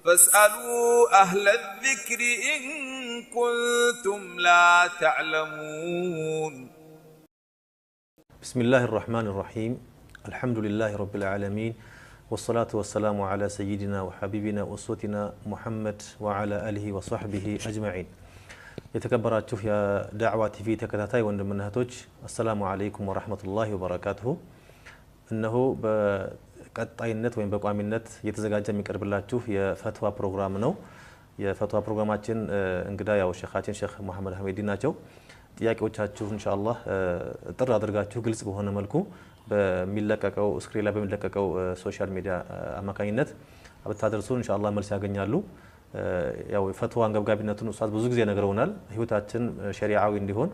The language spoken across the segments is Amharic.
فاسألوا أهل الذكر إن كنتم لا تعلمون بسم الله الرحمن الرحيم الحمد لله رب العالمين والصلاة والسلام على سيدنا وحبيبنا وأسوتنا محمد وعلى آله وصحبه أجمعين የተከበራችሁ የዳዕዋ ቲቪ ተከታታይ ወንድምና እህቶች አሰላሙ አለይኩም ወራህመቱላሂ ወበረካቱሁ እነሆ በቀጣይነት ወይም በቋሚነት የተዘጋጀ የሚቀርብላችሁ የፈትዋ ፕሮግራም ነው የፈትዋ ፕሮግራማችን እንግዳ ያው ሼኻችን ሼኽ መሐመድ ሐሚዲ ናቸው ጥያቄዎቻችሁ ኢንሻአላህ ጥር አድርጋችሁ ግልጽ በሆነ መልኩ በሚለቀቀው ስክሪን ላይ በሚለቀቀው ሶሻል ሚዲያ አማካኝነት አብታደርሱ ኢንሻአላህ መልስ ያገኛሉ ያው ፈትዋ አንገብጋቢነቱን ኡስታዝ ብዙ ጊዜ ነግረውናል ህይወታችን ሸሪዓዊ እንዲሆን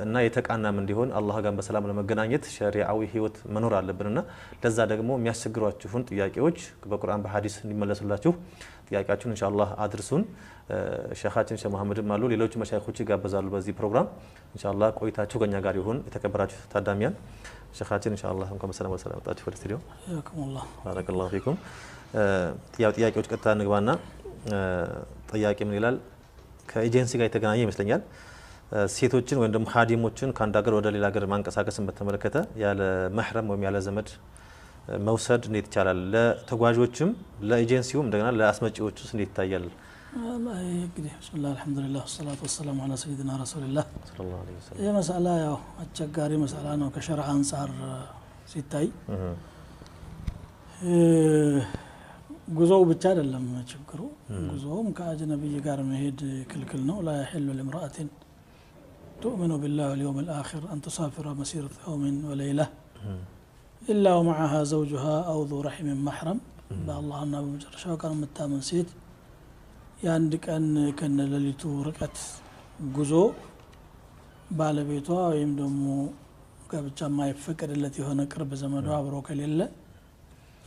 እና የተቃናም እንዲሆን አላህ ጋር በሰላም ለመገናኘት ሸሪዓዊ ህይወት መኖር አለብንና ለዛ ደግሞ የሚያስቸግሯችሁን ጥያቄዎች በቁርአን በሐዲስ እንዲመለሱላችሁ ጥያቄያችሁን ኢንሻአላህ አድርሱን ሼኻችን ሼህ መሐመድም አሉ ሌሎች መሻይኾች ይጋበዛሉ በዚህ ፕሮግራም ኢንሻአላህ ቆይታችሁ ከኛ ጋር ይሁን የተከበራችሁ ታዳሚያን ሼኻችን ኢንሻአላህ እንኳን በሰላም ወጣችሁ ወደ ስቱዲዮ ያከሙላህ ባረከላሁ ፊኩም ጥያቄዎች ቀጥታ እንግባና ጥያቄ ምን ይላል ከኤጀንሲ ጋር የተገናኘ ይመስለኛል ሴቶችን ወይም ደግሞ ኻዲሞችን ከአንድ ሀገር ወደ ሌላ ሀገር ማንቀሳቀስን በተመለከተ ያለ መህረም ወይም ያለ ዘመድ መውሰድ እንዴት ይቻላል ለተጓዦችም ለኤጀንሲውም እንደገና ለአስመጪዎችስ እንዴት ይታያል እንግዲህ ቢስሚላህ አልহামዱሊላህ ወሰላቱ ወሰላሙ ዐላ ሰይድና ረሱልላህ ሰለላሁ ዐለይሂ ወሰለም ይሄ መስአላ ያው አስቸጋሪ መስአላ ነው ከሸርዓ አንፃር ሲታይ ጉዞው ብቻ አይደለም ችግሩ ጉዞውም ከአጅነብይ ጋር መሄድ ክልክል ነው لا يحل لامرأة تؤمن بالله واليوم الآخر أن تسافر مسيرة يوم وليلة إلا ومعها زوجها أو ذو رحم محرم بالله أنه بمجرشة كان متامن سيت ያንድ ቀን ከነለሊቱ ርቀት ጉዞ ባለቤቷ ወይም ደግሞ ጋብቻ ማይፈቀድለት የሆነ ቅርብ ዘመዷ አብሮ ከሌለ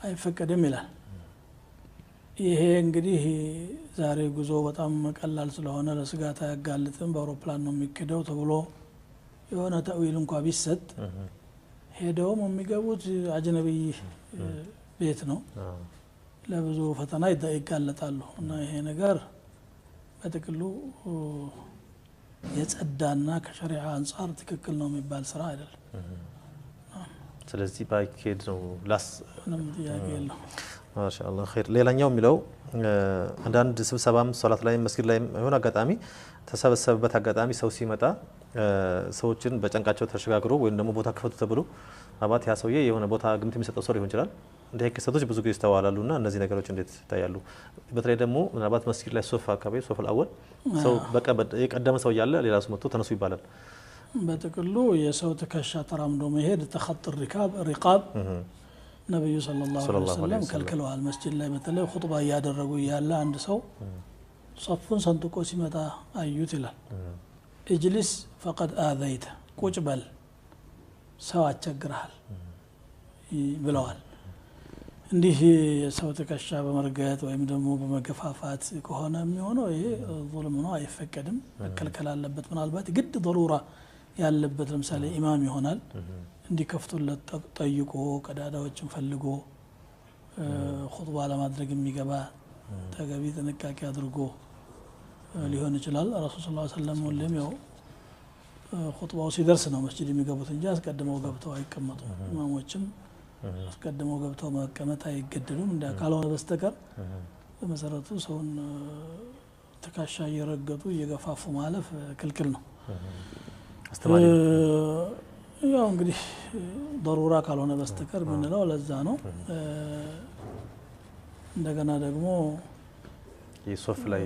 አይፈቀድም ይላል ይሄ እንግዲህ ዛሬ ጉዞ በጣም ቀላል ስለሆነ ለስጋት አያጋልጥም በአውሮፕላን ነው የሚከደው ተብሎ የሆነ ተዊል እንኳን ቢሰጥ ሄደውም የሚገቡት አጅነብይ ቤት ነው ለብዙ ፈተና ይጋለጣሉ እና ይሄ ነገር በጥቅሉ የጸዳና ከሸሪዓ አንፃር ትክክል ነው የሚባል ስራ አይደለም ስለዚህ ባይኬድ ነው ላስ ምንም ጥያቄ የለው ማሻአላህ ኸይር ሌላኛው የሚለው አንዳንድ ስብሰባም ሶላት ላይ መስጊድ ላይ የሆነ አጋጣሚ ተሰበሰበበት አጋጣሚ ሰው ሲመጣ ሰዎችን በጨንቃቸው ተሸጋግሮ ወይም ደግሞ ቦታ ከፈቱ ተብሎ አባት ያ ሰውዬ የሆነ ቦታ ግምት የሚሰጠው ሰው ሊሆን ይችላል እንደ ክስተቶች ብዙ ጊዜ ይስተዋላሉና እነዚህ ነገሮች እንዴት ይታያሉ በተለይ ደግሞ ምናልባት መስጊድ ላይ ሶፋ አካባቢ ሶፋ አወል ሰው በቃ የቀደመ ሰው ያለ ሌላ ሰው መጥቶ ተነሱ ይባላል በጥቅሉ የሰው ተከሻ ተራምዶ መሄድ ተخط الرقاب ነብዩ ሰለላሁ ዐለይሂ ወሰለም ከልክለዋል መስጊድ ላይ በተለይ ኹጥባ ያደረጉ ያለ አንድ ሰው صفን ሰንጥቆ ሲመጣ አዩት ይላል اجلس فقد آذيت ቁጭ በል ሰው አቸግረሃል ብለዋል እንዲህ ሰው ተከሻ በመርገጥ ወይም ደግሞ በመገፋፋት ከሆነ የሚሆነው ይሄ ظلم ነው አይፈቀድም መከልከል አለበት ምናልባት ግድ ضروره ያለበት ለምሳሌ ኢማም ይሆናል እንዲከፍቱለት ጠይቆ ቀዳዳዎችን ፈልጎ ኹጥባ ለማድረግ የሚገባ ተገቢ ጥንቃቄ አድርጎ ሊሆን ይችላል ረሱል ሰለላሁ ዐለይሂ ወሰለም ወለም ያው ኹጥባው ሲደርስ ነው መስጂድ የሚገቡት እንጂ አስቀድመው ገብተው አይቀመጡም ኢማሞችም አስቀድመው ገብተው መቀመጥ አይገደዱም እንደ ካልሆነ በስተቀር በመሰረቱ ሰውን ተካሻ እየረገጡ እየገፋፉ ማለፍ ክልክል ነው አስተማሪ ያው እንግዲህ ضروره ካልሆነ በስተቀር ምንለው ለዛ ነው እንደገና ደግሞ የሶፍ ላይ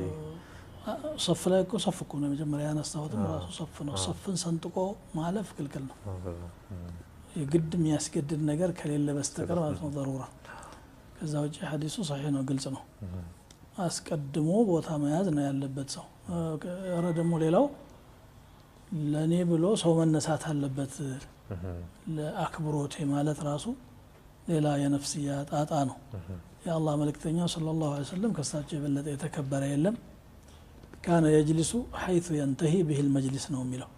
ሶፍ ላይ እኮ ሶፍ እኮ ነው መጀመሪያ ያነሳሁትም ራሱ ሶፍ ነው ሶፍን ሰንጥቆ ማለፍ ክልክል ነው የግድ የሚያስገድድ ነገር ከሌለ በስተቀር ማለት ነው ضروره ከዛ ውጪ ሐዲሱ صحيح ነው ግልጽ ነው አስቀድሞ ቦታ መያዝ ነው ያለበት ሰው አረ ደግሞ ሌላው ለኔ ብሎ ሰው መነሳት አለበት ለአክብሮት ማለት ራሱ ሌላ የነፍስያ ጣጣ ነው የአላህ መልእክተኛ ሰለላሁ ዐለይሂ ወሰለም ከሳቸው የበለጠ የተከበረ የለም كان يجلس حيث ينتهي به المجلس ነው የሚለው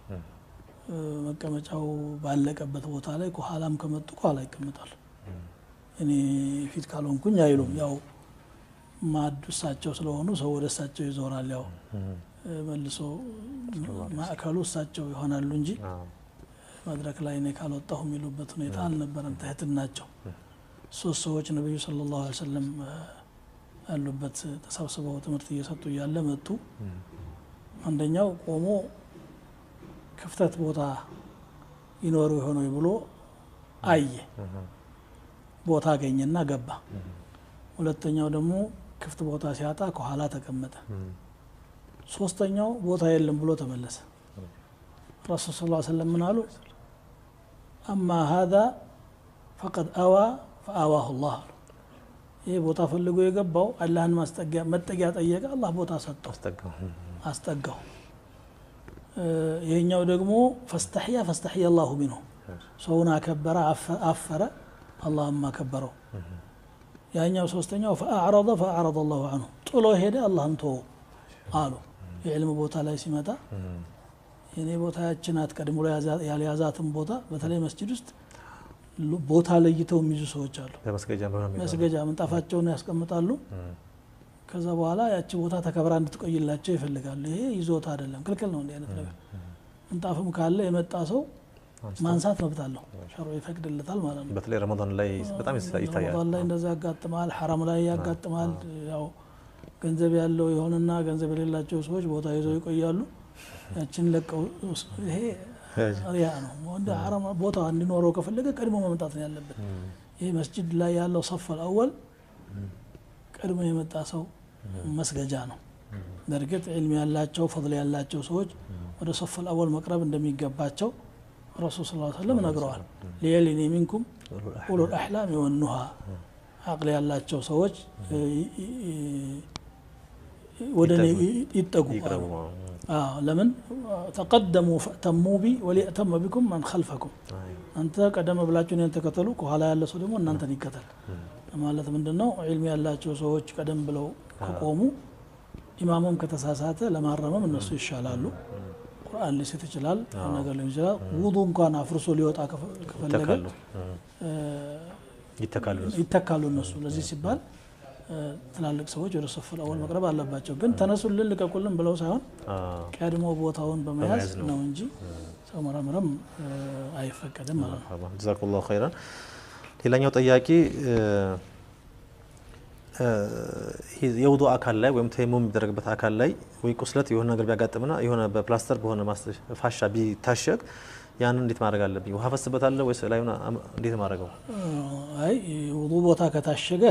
መቀመጫው ባለቀበት ቦታ ላይ ከኋላም ከመጡ ኋላ ይቀመጣል እኔ ፊት ካልሆንኩኝ አይሉም ያው ማድሳቸው ስለሆኑ ሰው ወደ እሳቸው ይዞራል ያው መልሶ ማዕከሉ እሳቸው ይሆናሉ እንጂ መድረክ ላይ እኔ ካልወጣሁ የሚሉበት ሁኔታ አልነበረም ትህትናቸው ሶስት ሰዎች ነብዩ ሰለላሁ ዐለይሂ ወሰለም ያሉበት ተሰብስበው ትምህርት እየሰጡ እያለ መጡ አንደኛው ቆሞ ክፍተት ቦታ ይኖሩ ይሆን ብሎ አየ ቦታ አገኘና ገባ ሁለተኛው ደግሞ ክፍት ቦታ ሲያጣ ከኋላ ተቀመጠ ሶስተኛው ቦታ የለም ብሎ ተመለሰ ረሱል ሰለላሁ ዐለይሂ ወሰለም ምን አሉ اما هذا فقد اوى فاواه الله ይሄ ቦታ ፈልጎ የገባው አላህን መጠጊያ ጠየቀ አላህ ቦታ ሰጠው አስጠጋው ይሄኛው ደግሞ فاستحيا الله منه ሰውና አከበረ አፈረ አላህም አከበረው ያኛው ሶስተኛው فاعرض الله عنه ጥሎ ሄደ አላህም ተወ አሉ የዕልም ቦታ ላይ ሲመጣ የኔ ቦታያችናት ቀድሞ ያልያዛትን ቦታ በተለይ መስጂድ ውስጥ ቦታ ለይተው የሚይዙ ሰዎች አሉ መስገጃ ምንጣፋቸውን ያስቀምጣሉ ከዛ በኋላ ያቺ ቦታ ተከብራ እንድትቆይላቸው ይፈልጋሉ ይሄ ይዞታ አይደለም ክልክል ነው እንዴ አይነት ነገር ምንጣፍም ካለ የመጣ ሰው ማንሳት መብት አለው ሸርዑ ይፈቅድለታል ማለት ነው በተለይ ረመዳን ላይ በጣም ይታያል ረመዳን ላይ እንደዛ ያጋጥማል ሐራም ላይ ያጋጥማል ያው ገንዘብ ያለው ይሆንና ገንዘብ የሌላቸው ሰዎች ቦታ ይዘው ይቆያሉ ያችን ለቀው ይሄ ሪያ ነው ወንደ ሐራም ቦታ እንዲኖረው ከፈለገ ቀድሞ መምጣት ነው ያለበት ይሄ መስጂድ ላይ ያለው صف الاول ቀድሞ የመጣ ሰው መስገጃ ነው በርግጥ ዒልም ያላቸው ፈضል ያላቸው ሰዎች ወደ صف الاول መቅረብ እንደሚገባቸው ረሱል ሰለላሁ ዐለይሂ ወሰለም ነግረዋል ለየሊኒ ሚንኩም ኡሉ الأحلام والنهى አቅል ያላቸው ሰዎች ወደኔ ይጠጉ ለምን ተቀደሙ ፈተሙ ቢ ወሊአተም ቢኩም ማን خلفكم አንተ ቀደም ብላችሁ እኔን ተከተሉ ከኋላ ያለ ሰው ደግሞ እናንተን ይከተል ማለት ምንድነው ዒልም ያላቸው ሰዎች ቀደም ብለው ከቆሙ ኢማሙም ከተሳሳተ ለማረመም እነሱ ይሻላሉ ቁርአን ሊሰጥ ይችላል ነገር ሊሆን ይችላል ውዱ እንኳን አፍርሶ ሊወጣ ከፈለገ ይተካሉ እነሱ ለዚህ ሲባል ትላልቅ ሰዎች ወደ صف الاول መቅረብ አለባቸው ግን ተነሱልን ልቀቁልን ብለው ሳይሆን ቀድሞ ቦታውን በመያዝ ነው እንጂ ሰው መረመረም አይፈቀድም ማለት ነው ጀዛኩላሁ ኸይራን ሌላኛው ጥያቄ የውዱ አካል ላይ ወይም ተየሙም የሚደረግበት አካል ላይ ወይ ቁስለት የሆነ ነገር ቢያጋጥምና የሆነ በፕላስተር በሆነ ፋሻ ቢታሸግ ያንን እንዴት ማድረግ አለብኝ ውሃ ፈስበታለሁ ወይስ ላይና እንዴት ማድረገው አይ ውዱ ቦታ ከታሸገ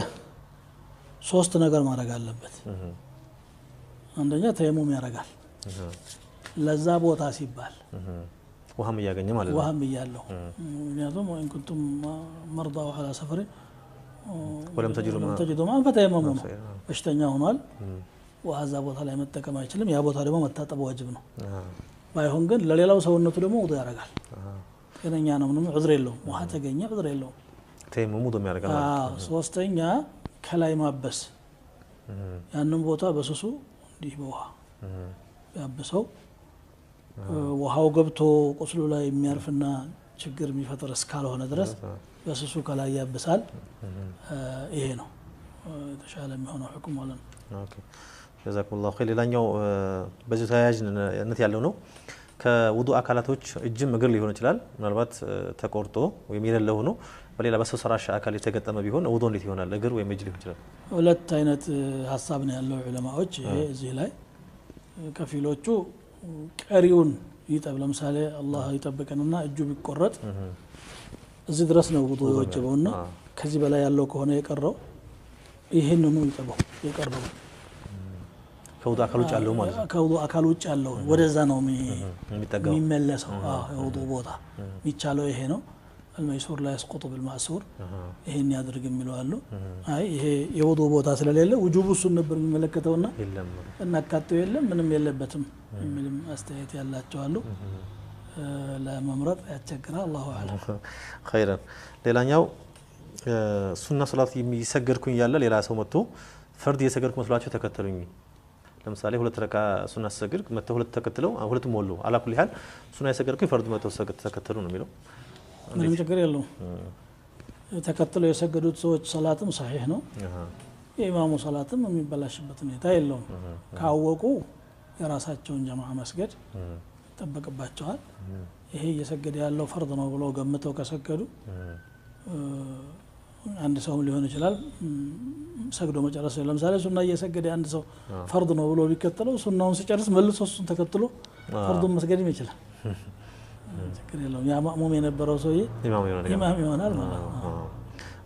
ሶስት ነገር ማድረግ አለበት አንደኛ ተየሙም ያረጋል ለዛ ቦታ ሲባል ውሃም ያገኘ ማለት ነው ውሃም ያለው ምክንያቱም ወይን ኩንቱም መርዳ ወሐላ ሰፈር ወለም ተጅዱ ማን ፈተየሙሙ በሽተኛ ሆኗል ወሃዛ ቦታ ላይ መጠቀም አይችልም ያ ቦታ ደግሞ መታጠብ ዋጅብ ነው ባይሆን ግን ለሌላው ሰውነቱ ደግሞ ውዱ ያረጋል ከነኛ ነው ምንም ዑዝር የለውም ውሃ ተገኘ ዑዝር የለውም ተየሙሙ ውዱ ያረጋል ሶስተኛ ከላይ ማበስ ያንን ቦታ በስሱ እንዲህ በውሃ ያበሰው ውሃው ገብቶ ቁስሉ ላይ የሚያርፍና ችግር የሚፈጥር እስካልሆነ ድረስ በስሱ ከላይ ያበሳል ይሄ ነው ተሻለ የሚሆነው ሁክም ማለት ነው ኦኬ ጀዛኩላሁ ኸይር ሌላኛው በዚህ ተያያዥነት ያለው ነው ከውዱ አካላቶች እጅም እግር ሊሆን ይችላል ምናልባት ተቆርጦ ወይም የሌለ ሆኖ በሌላ በሰው ሰራሽ አካል የተገጠመ ቢሆን ውዱ እንዴት ይሆናል እግር ወይም እጅ ሊሆን ይችላል ሁለት አይነት ሐሳብ ነው ያለው ዑለማዎች ይሄ እዚህ ላይ ከፊሎቹ ቀሪውን ይጠብ ለምሳሌ አላህ ይጠብቀንና እጁ ቢቆረጥ እዚህ ድረስ ነው ውዱ የወጀበውና ከዚህ በላይ ያለው ከሆነ የቀረው ይሄንኑ ይጠበው የቀረው ከውዱ አካል ውጭ ያለው ማለት ነው ከውዱ አካል ውጭ ያለው ወደዛ ነው የሚመለሰው የውዱ ቦታ የሚቻለው ይሄ ነው الميسور لا يسقط بالمعسور ይሄን ያድርግ የሚለው አይ ይሄ የውዱ ቦታ ስለሌለ ውጁቡ እሱን ነበር የሚመለከተውና እናካተው የለም ምንም የለበትም ምንም አስተያየት ያላቸው አሉ ለመምረጥ ያስቸግራል አላሁ አለም ኸይራን ሌላኛው ሱና ሶላት የሚሰገድኩኝ ያለ ሌላ ሰው መጥቶ ፈርድ የሰገድኩ መስሏቸው ተከተሉኝ ለምሳሌ ሁለት ረካ ሱና ሰገድኩ መጥተው ሁለት ተከትለው ሁለቱም ሞሉ አላኩል ይሃል ሱና የሰገድኩኝ ፈርድ መጥተው ተከተሉ ነው የሚለው ምንም ችግር የለውም ተከትለው የሰገዱት ሰዎች ሰላትም صحيح ነው የኢማሙ ሰላትም የሚበላሽበት ሁኔታ የለውም ካወቁ የራሳቸውን ጀማዓ መስገድ ይጠበቅባቸዋል ይሄ እየሰገደ ያለው ፈርድ ነው ብለው ገምተው ከሰገዱ አንድ ሰውም ሊሆን ይችላል ሰግዶ መጨረስ ለምሳሌ ሱና እየሰገደ አንድ ሰው ፈርድ ነው ብሎ ቢከተለው ሱናውን ሲጨርስ መልሶ እሱን ተከትሎ ፈርዱን መስገድም ይችላል ችግር የለውም ያ ማእሙም የነበረው ሰውዬ ኢማም ይሆናል ማለት ነው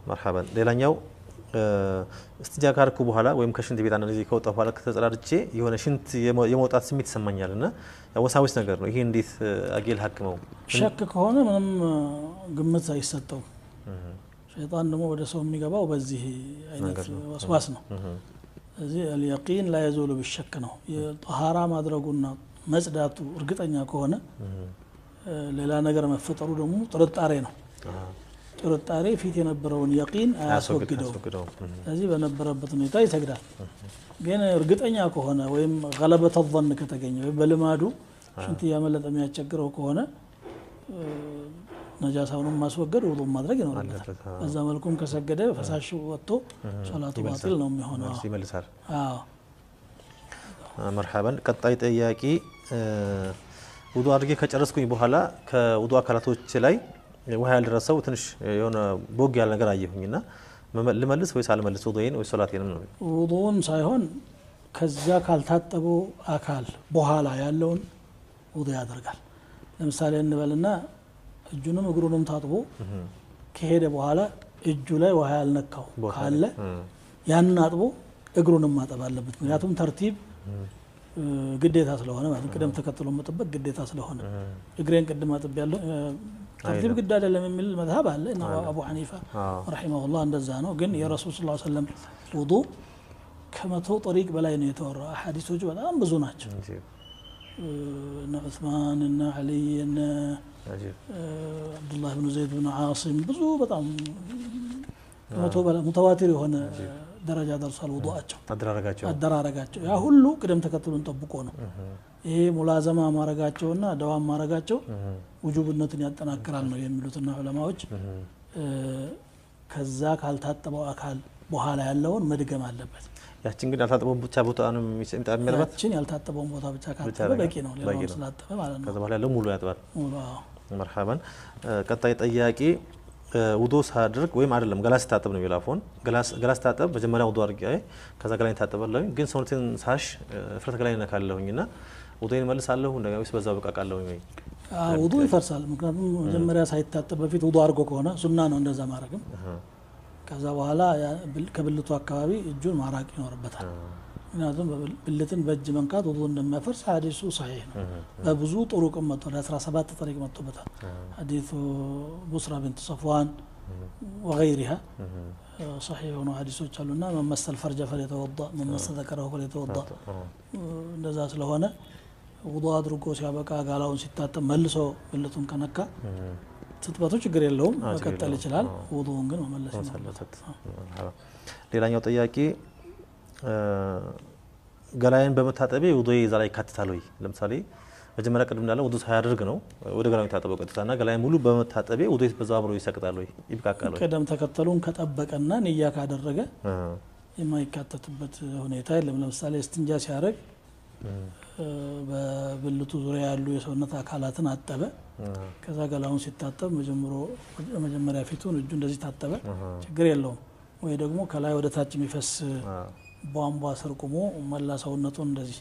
مرحبا ሌላኛው እስቲንጃ ካርኩ በኋላ ወይም ከሽንት ቤት አንድ ጊዜ ከወጣ በኋላ ከተጸዳድቼ የሆነ ሽንት የመውጣት ስሜት ይሰማኛልና ወሳዊስ ነገር ነው ይሄ እንዴት አጌል ሐክመው ሸክ ከሆነ ምንም ግምት አይሰጠው ሸይጣን ደግሞ ወደ ሰው የሚገባው በዚህ አይነት ወስዋስ ነው እዚህ اليقين لا يزول بالشك ነው የطهارة ማድረጉና መጽዳቱ እርግጠኛ ከሆነ ሌላ ነገር መፈጠሩ ደግሞ ጥርጣሬ ነው ጥርጣሬ ፊት የነበረውን يقين አያስወግደው ስለዚህ በነበረበት ሁኔታ ይሰግዳል ግን እርግጠኛ ከሆነ ወይም غلبة الظن ከተገኘ ወይ በልማዱ ሽንት ያመለጠ የሚያስቸግረው ከሆነ ነጃሳውን ማስወገድ ውዱእ ማድረግ ይኖርበታል በዛ መልኩም ከሰገደ ፈሳሽ ወጥቶ ሶላቱ ባጢል ነው የሚሆነው ይመልሳል አዎ مرحبا ቀጣይ ጥያቄ ውዱእ አድርጌ ከጨረስኩኝ በኋላ ከውዱእ አካላቶች ላይ ውሃ ያልደረሰው ትንሽ የሆነ ቦግ ያለ ነገር አየሁኝና ልመልስ ወይስ አልመልስ ውዱእን ወይ ሶላቴንም ነው ውዱእን ሳይሆን ከዛ ካልታጠቡ አካል በኋላ ያለውን ውዱእ ያደርጋል ለምሳሌ እንበልና እጁንም እግሩንም ታጥቦ ከሄደ በኋላ እጁ ላይ ውሃ ያልነካው ካለ ያንን አጥቦ እግሩንም ማጠብ አለበት ምክንያቱም ተርቲብ ግዴታ ስለሆነ ማለት ቅደም ተከተሎ መጠበቅ ግዴታ ስለሆነ እግሬን ቅድም አጥብ ያለው ተርቲብ ግድ አይደለም የሚል መዝሐብ አለ እና አቡ ሐኒፋ ረሂመሁላህ እንደዛ ነው ግን የረሱል ሰለላሁ ዐለይሂ ወሰለም ውዱእ ከመቶ طريق በላይ ነው የተወራው አሐዲሶች በጣም ብዙ ናቸው እና ዑስማን እና አሊ እና አብዱላህ ኢብኑ ዘይድ ኢብኑ ዓሲም ብዙ በጣም ሙተዋቲር የሆነ ደረጃ ደርሷል ውዱአቸው አደራረጋቸው ያ ሁሉ ቅደም ተከተሉን ጠብቆ ነው ይሄ ሙላዘማ ማረጋቸውና ደዋም ማረጋቸው ውጁብነትን ያጠናክራል ነው የሚሉትና ዑለማዎች ከዛ ካልታጠበው አካል በኋላ ያለውን መድገም አለበት ያችን ግን ያልታጠበው ብቻ ቦታ ነው የሚያጥባት ያችን ያልታጠበው ቦታ ብቻ ካጠበ በቂ ነው ሌላው ስላጠበ ማለት ነው ከዛ በኋላ ያለው ሙሉ ያጥባል ሙሉ مرحبا ቀጣይ ጥያቄ ውዱእ ሳድርግ ወይም አይደለም ገላ ስታጠብ ነው ይላፎን ገላ ስታጠብ መጀመሪያ ውዱእ አድርጌ ከዛ ገላዬን ታጠባለሁ ግን ሰውነቴን ሳሽ ፍረት ገላዬን ነካለሁኝና ውዱእን መልሳለሁ እንደገና ወይስ በዛው በቃቃለሁ ወይ ውዱእ ይፈርሳል ምክንያቱም መጀመሪያ ሳይታጠብ በፊት ውዱእ አድርጎ ከሆነ ሱና ነው እንደዛ ማረግም ከዛ በኋላ ከብልቱ አካባቢ እጁን ማራቅ ይኖርበታል ምክንያቱም ብልትን በእጅ መንካት ውዱእ እንደማይፈርስ ሐዲሱ صحيح ነው በብዙ ጥሩቅ መጥቶ 17 طريق መጥቶበታል ሐዲሱ ቡስራ ቢንት ሰፍዋን وغيرها صحيح ነው ሐዲሶች አሉና መመሰል ፈርጀ ፈለተወضأ መመሰል ذكره ፈለተወضأ እንደዛ ስለሆነ ውዱእ አድርጎ ሲያበቃ ጋላውን ሲታጠብ መልሶ ብልቱን ከነካ ትጥበቱ ችግር የለውም መቀጠል ይችላል ውዱእን ግን መመለስ ነው ሌላኛው ጥያቄ ገላዬን በመታጠቤ ውዱእ ይዛ ላይ ካትታል ወይ ለምሳሌ መጀመሪያ ቀድም እንዳለው ውዱእ ሳያደርግ ነው ወደ ገላው የታጠበው ቀጥታና ገላዬን ሙሉ በመታጠቤ ውዱእ በዛው አብሮ ይሰቅጣል ወይ ይብቃቃል ወይ ቀደም ተከተሉን ከጠበቀና ንያ ካደረገ የማይካተትበት ሁኔታ የለም ለምሳሌ እስቲንጃ ሲያደርግ በብልቱ ዙሪያ ያሉ የሰውነት አካላትን አጠበ ከዛ ገላውን ሲታጠብ መጀመሪያ ፊቱን እጁ እንደዚህ ታጠበ ችግር የለውም ወይ ደግሞ ከላይ ወደ ታች የሚፈስ ቧንቧ ስር ቆሞ መላ ሰውነቱን እንደዚህ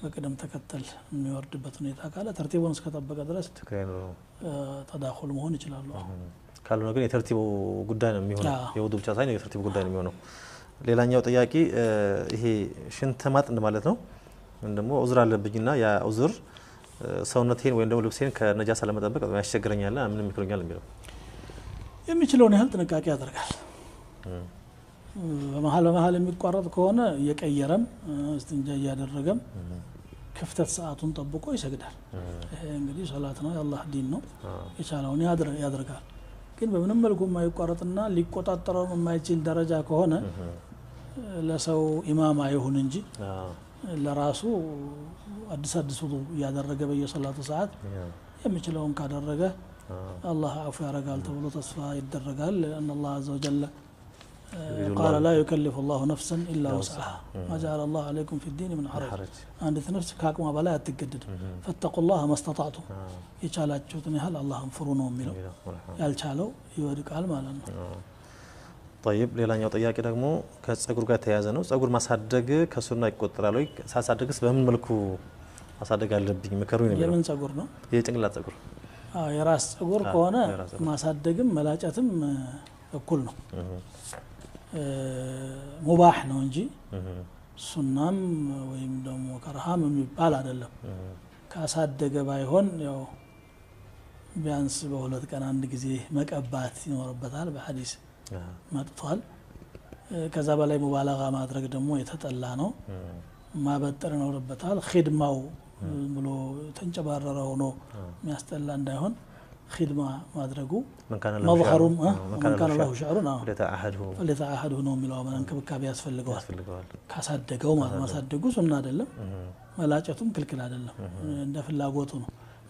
በቅደም ተከተል የሚወርድበት ሁኔታ ካለ ተርቲቡን እስከጠበቀ ድረስ ተዳኹል መሆን ይችላል ካልሆነ ግን የተርቲቡ ጉዳይ ነው የሚሆነው የውዱእ ብቻ ሳይሆን የተርቲቡ ጉዳይ ነው የሚሆነው ሌላኛው ጥያቄ ይሄ ሽንት ማጥ እንደማለት ነው እንደሞ ዑዝር አለብኝና ያ ዑዝር ሰውነቴን ወይም ደግሞ ልብሴን ከነጃሳ ለመጠበቅ ያስቸግረኛል ምን ይከሩኛል የሚለው የሚችለውን ያህል ጥንቃቄ ያደርጋል በመሃል የሚቋረጥ ከሆነ እየቀየረም እስቲንጃ እያደረገም ክፍተት ሰዓቱን ጠብቆ ይሰግዳል ይሄ እንግዲህ ሶላት ነው የአላህ ዲን ነው የቻለውን ያደርጋል ግን በምንም መልኩ የማይቋረጥና ሊቆጣጠረው የማይችል ደረጃ ከሆነ ለሰው ኢማም አይሁን እንጂ ለራሱ አዲስ ውዱእ ያደረገ በየሶላቱ ሰዓት የሚችለውን ካደረገ አላህ አፉ ያረጋል ተብሎ ተስፋ ይደረጋል አን አላህ عز وجل قال لا يكلف الله نفسا إلا وسعها ما جعل الله عليكم في الدين من حرج عند نفس كاكما بلا تجدد فاتقوا الله ما استطعتم يچالاچوتن يحل الله انفروا ነው የሚለው ያልቻለው ይወድቃል ማለት ነው طيب ሌላኛው ጥያቄ ደግሞ ከጸጉር ጋር ተያያዘ ነው ጸጉር ማሳደግ ከሱና ይቆጠራል ወይ ሳሳደግስ በምን መልኩ ማሳደግ አለብኝ ምከሩኝ ነው የምን ጸጉር ነው የጭንቅላት ጸጉር የራስ ጸጉር ከሆነ ማሳደግም መላጨትም እኩል ነው ሙባህ ነው እንጂ ሱናም ወይም ደግሞ ከርሃም የሚባል አይደለም ካሳደገ ባይሆን ያው ቢያንስ በሁለት ቀን አንድ ጊዜ መቀባት ይኖርበታል በሐዲስ መጥቷል ከዛ በላይ ሙባለጋ ማድረግ ደግሞ የተጠላ ነው ማበጠር ይኖርበታል ኺድማው ብሎ ተንጨባረረ ሆኖ የሚያስጠላ እንዳይሆን خدمة ما درجو مظهرهم من كان له شعرنا فليتعاهده نوم ملوا من أنك بكابياس في اللقاء كصدقوا ما صدقوا سنة دلهم ملاجتهم كل دلهم ده في اللاقوتهم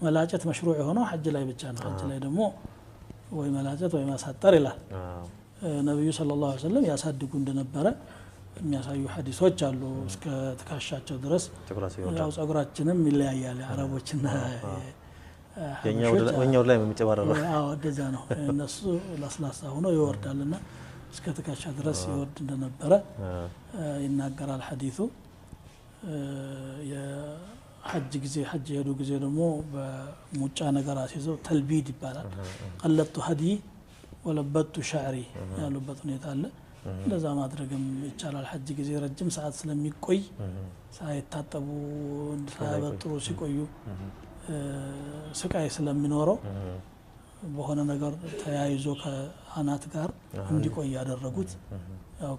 ملاجت مشروع هنا حج لا يبتشان حج لا يدمو وملاجت وما ساتر له النبي صلى الله عليه وسلم يصدقون دنبرة የሚያሳዩ ሐዲሶች አሉ እስከ ተካሻቸው ድረስ ያው ጸጉራችንም ይለያያል አረቦችና የኛው ላይ የሚጨባረረው አዎ እንደዛ ነው እነሱ ለስላሳ ሆኖ ይወርዳልና እስከ ተካሻ ድረስ ይወርድ እንደነበረ ይናገራል ሐዲሱ የሐጅ ጊዜ ሐጅ የሄዱ ጊዜ ደግሞ በሙጫ ነገር አስይዘው ተልቢድ ይባላል ቀለጡ ሀዲ ወለበጡ ሻዕሪ ያሉበት ሁኔታ አለ ለዛ ማድረግም ይቻላል ሐጅ ጊዜ ረጅም ሰዓት ስለሚቆይ ሳይታጠቡ ሳይበጥሩ ሲቆዩ ስቃይ ስለሚኖረው በሆነ ነገር ተያይዞ ከአናት ጋር እንዲቆይ ያደረጉት ያው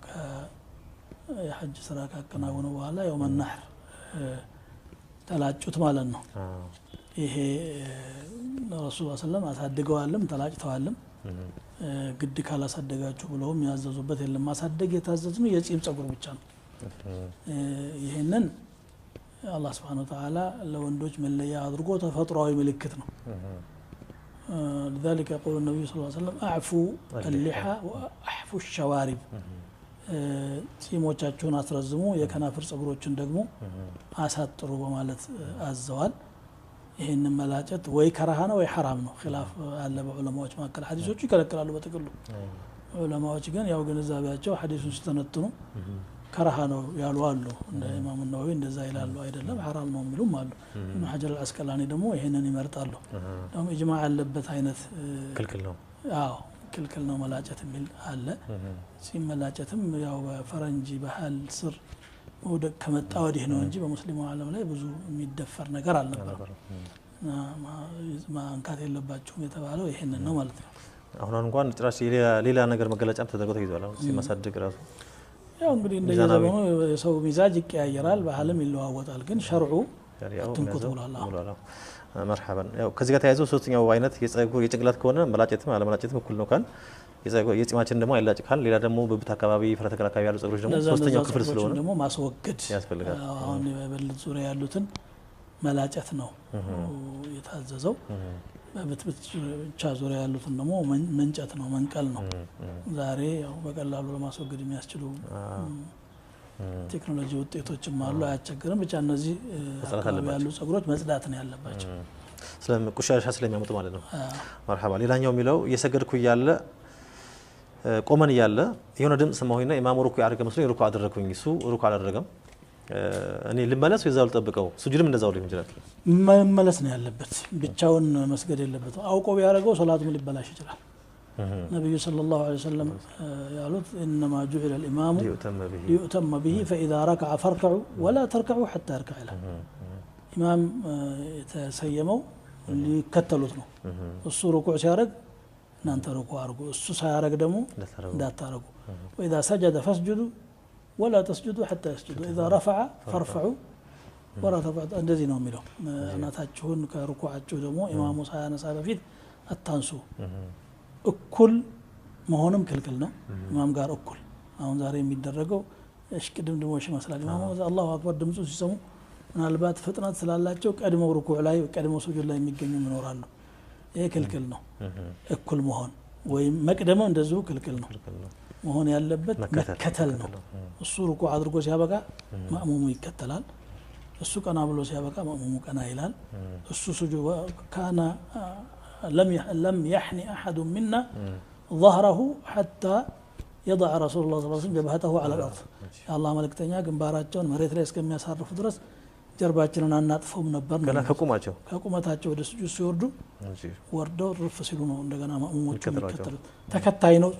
የሐጅ ስራ ካከናወኑ በኋላ ያው መናህር ተላጩት ማለት ነው ይሄ ረሱል ሰለላሁ አሳድገዋልም ተላጭተዋልም ግድ ካላሳደጋችሁ ብለውም ያዘዙበት የለም ማሳደግ የታዘዝነው የጺም ጸጉር ብቻ ነው ይሄንን الله سبحانه وتعالى لو اندوج من ليا ادرغو تفطراوي ملكت ነው لذلك يقول النبي صلى الله عليه وسلم اعفوا اللحى واحفوا الشوارب ጺሞቻችሁን አስረዝሙ የከናፍር ጸጉሮችን ደግሞ አሳጥሩ በማለት አዘዋል ይሄን መላጨት ወይ ከራሃ ነው ወይ حرام ነው خلاف አለ በዑለማዎች መካከል ሐዲሶቹ ይከለክላሉ በተቀሉ ዑለማዎች ግን ያው ግንዛቤያቸው ሐዲሱን ሲተነትኑ ከራሃ ነው ያሉ አሉ እንደ ኢማሙ ነዋዊ እንደዛ ይላሉ አይደለም حرام ነው የሚሉም አሉ ኢብኑ ሐጀር አልአስቀላኒ ደግሞ ይሄንን ይመርጣሉ ደግሞ ኢጅማዕ ያለበት አይነት ክልክል ነው አዎ ክልክል ነው መላጨት የሚል አለ ሲመላጨትም ያው በፈረንጂ ባህል ስር ወደ ከመጣ ወዲህ ነው እንጂ በሙስሊሙ ዓለም ላይ ብዙ የሚደፈር ነገር አልነበረም ማንካት የለባቸውም የተባለው ይሄንን ነው ማለት ነው አሁን እንኳን ጭራሽ ሌላ ነገር መገለጫም ተደርጎ ተይዟል አሁን ሲመሳደግ ራሱ ያው እንግዲህ እንደየዘመኑ የሰው ሚዛጅ ይቀያየራል ባህልም ይለዋወጣል ግን ሸርዑ ትንኩት ብሏል مرحبا ያው ከዚህ ጋር ተያይዞ ሶስተኛው አይነት የጸጉር የጭንቅላት ከሆነ መላጨትም አለመላጨትም እኩል ነው ካል የጺማችን ደግሞ አይላጭ ካል ሌላ ደግሞ በብት አካባቢ ፍረተከል አካባቢ ያሉ ጸጉሮች ደግሞ ሶስተኛው ክፍል ስለሆነ ደግሞ ማስወገድ ያስፈልጋል አሁን በብልት ዙሪያ ያሉትን መላጨት ነው የታዘዘው በብት ብቻ ዙሪያ ያሉትን ደግሞ መንጨት ነው መንቀል ነው ዛሬ ያው በቀላሉ ለማስወገድ የሚያስችሉ ቴክኖሎጂ ውጤቶችም አሉ አያቸግርም ብቻ እነዚህ ያሉ ጸጉሮች መጽዳት ነው ያለባቸው ስለቆሻሻ ስለሚያመጡ ማለት ነው مرحبا ሌላኛው የሚለው እየሰገድኩ ይያለ ቆመን ይያለ የሆነ ድምጽ ሰማሁኝና ኢማሙ ሩኩ ያደረገ መስሎኝ ሩኩ አደረኩኝ እሱ ሩኩ አላደረገም እኔ ልመለስ ወይዛው ልጠብቀው ሱጁድም እንደዛው ሊሆን ይችላል መመለስ ነው ያለበት ብቻውን መስገድ የለበት አውቆ ቢያደርገው ሶላቱም ሊበላሽ ይችላል النبي صلى الله عليه وسلم قالوا انما جعل الامام ليؤتم به فاذا ركع فاركعوا ولا تركعوا حتى يركع له امام يتسيموا اللي كتلوت ነው እሱ ሩኩዕ ሲያደርግ እናንተ ሩኩዕ አድርጉ እሱ ሳያደርግ ደግሞ እንዳታረጉ واذا سجد فاسجدوا ولا تسجدوا حتى يسجدوا اذا رفع فارفعوا ولا ترفعوا እንደዚህ ነው የሚለው እናታችሁን ከሩኩዓችሁ ደግሞ ኢማሙ ሳያነሳ በፊት አታንሱ እኩል መሆንም ክልክል ነው ኢማም ጋር እኩል አሁን ዛሬ የሚደረገው እሽቅድምድሞሽ መስላል ኢማሙ አላሁ አክበር ድምጹ ሲሰሙ ምናልባት ፍጥነት ስላላቸው ቀድሞ ሩኩዕ ላይ ቀድሞ ሱጁድ ላይ የሚገኙ ይኖራሉ ይሄ ክልክል ነው እኩል መሆን ወይ መቅደም እንደዚሁ ክልክል ነው መሆን ያለበት መከተል ነው እሱ ሩኩዕ አድርጎ ሲያበቃ ማእሙሙ ይከተላል እሱ ቀና ብሎ ሲያበቃ ማእሙሙ ቀና ይላል እሱ ሱጁድ ካና لم يحني أحد منا ظهره حتى يضع رسول الله صلى الله عليه وسلم جبهته على الأرض يا الله ملكتنيا ግንባራቸውን መሬት ላይ እስከሚያሳርፉ ድረስ ጀርባችንን አናጥፈውም ነበር ገና ከቁመታቸው ወደ ስጁድ ሲወርዱ ወርደው ርፍ ሲሉ ነው እንደገና ማእሙሞቹ የሚከተሉት ተከታይ ነው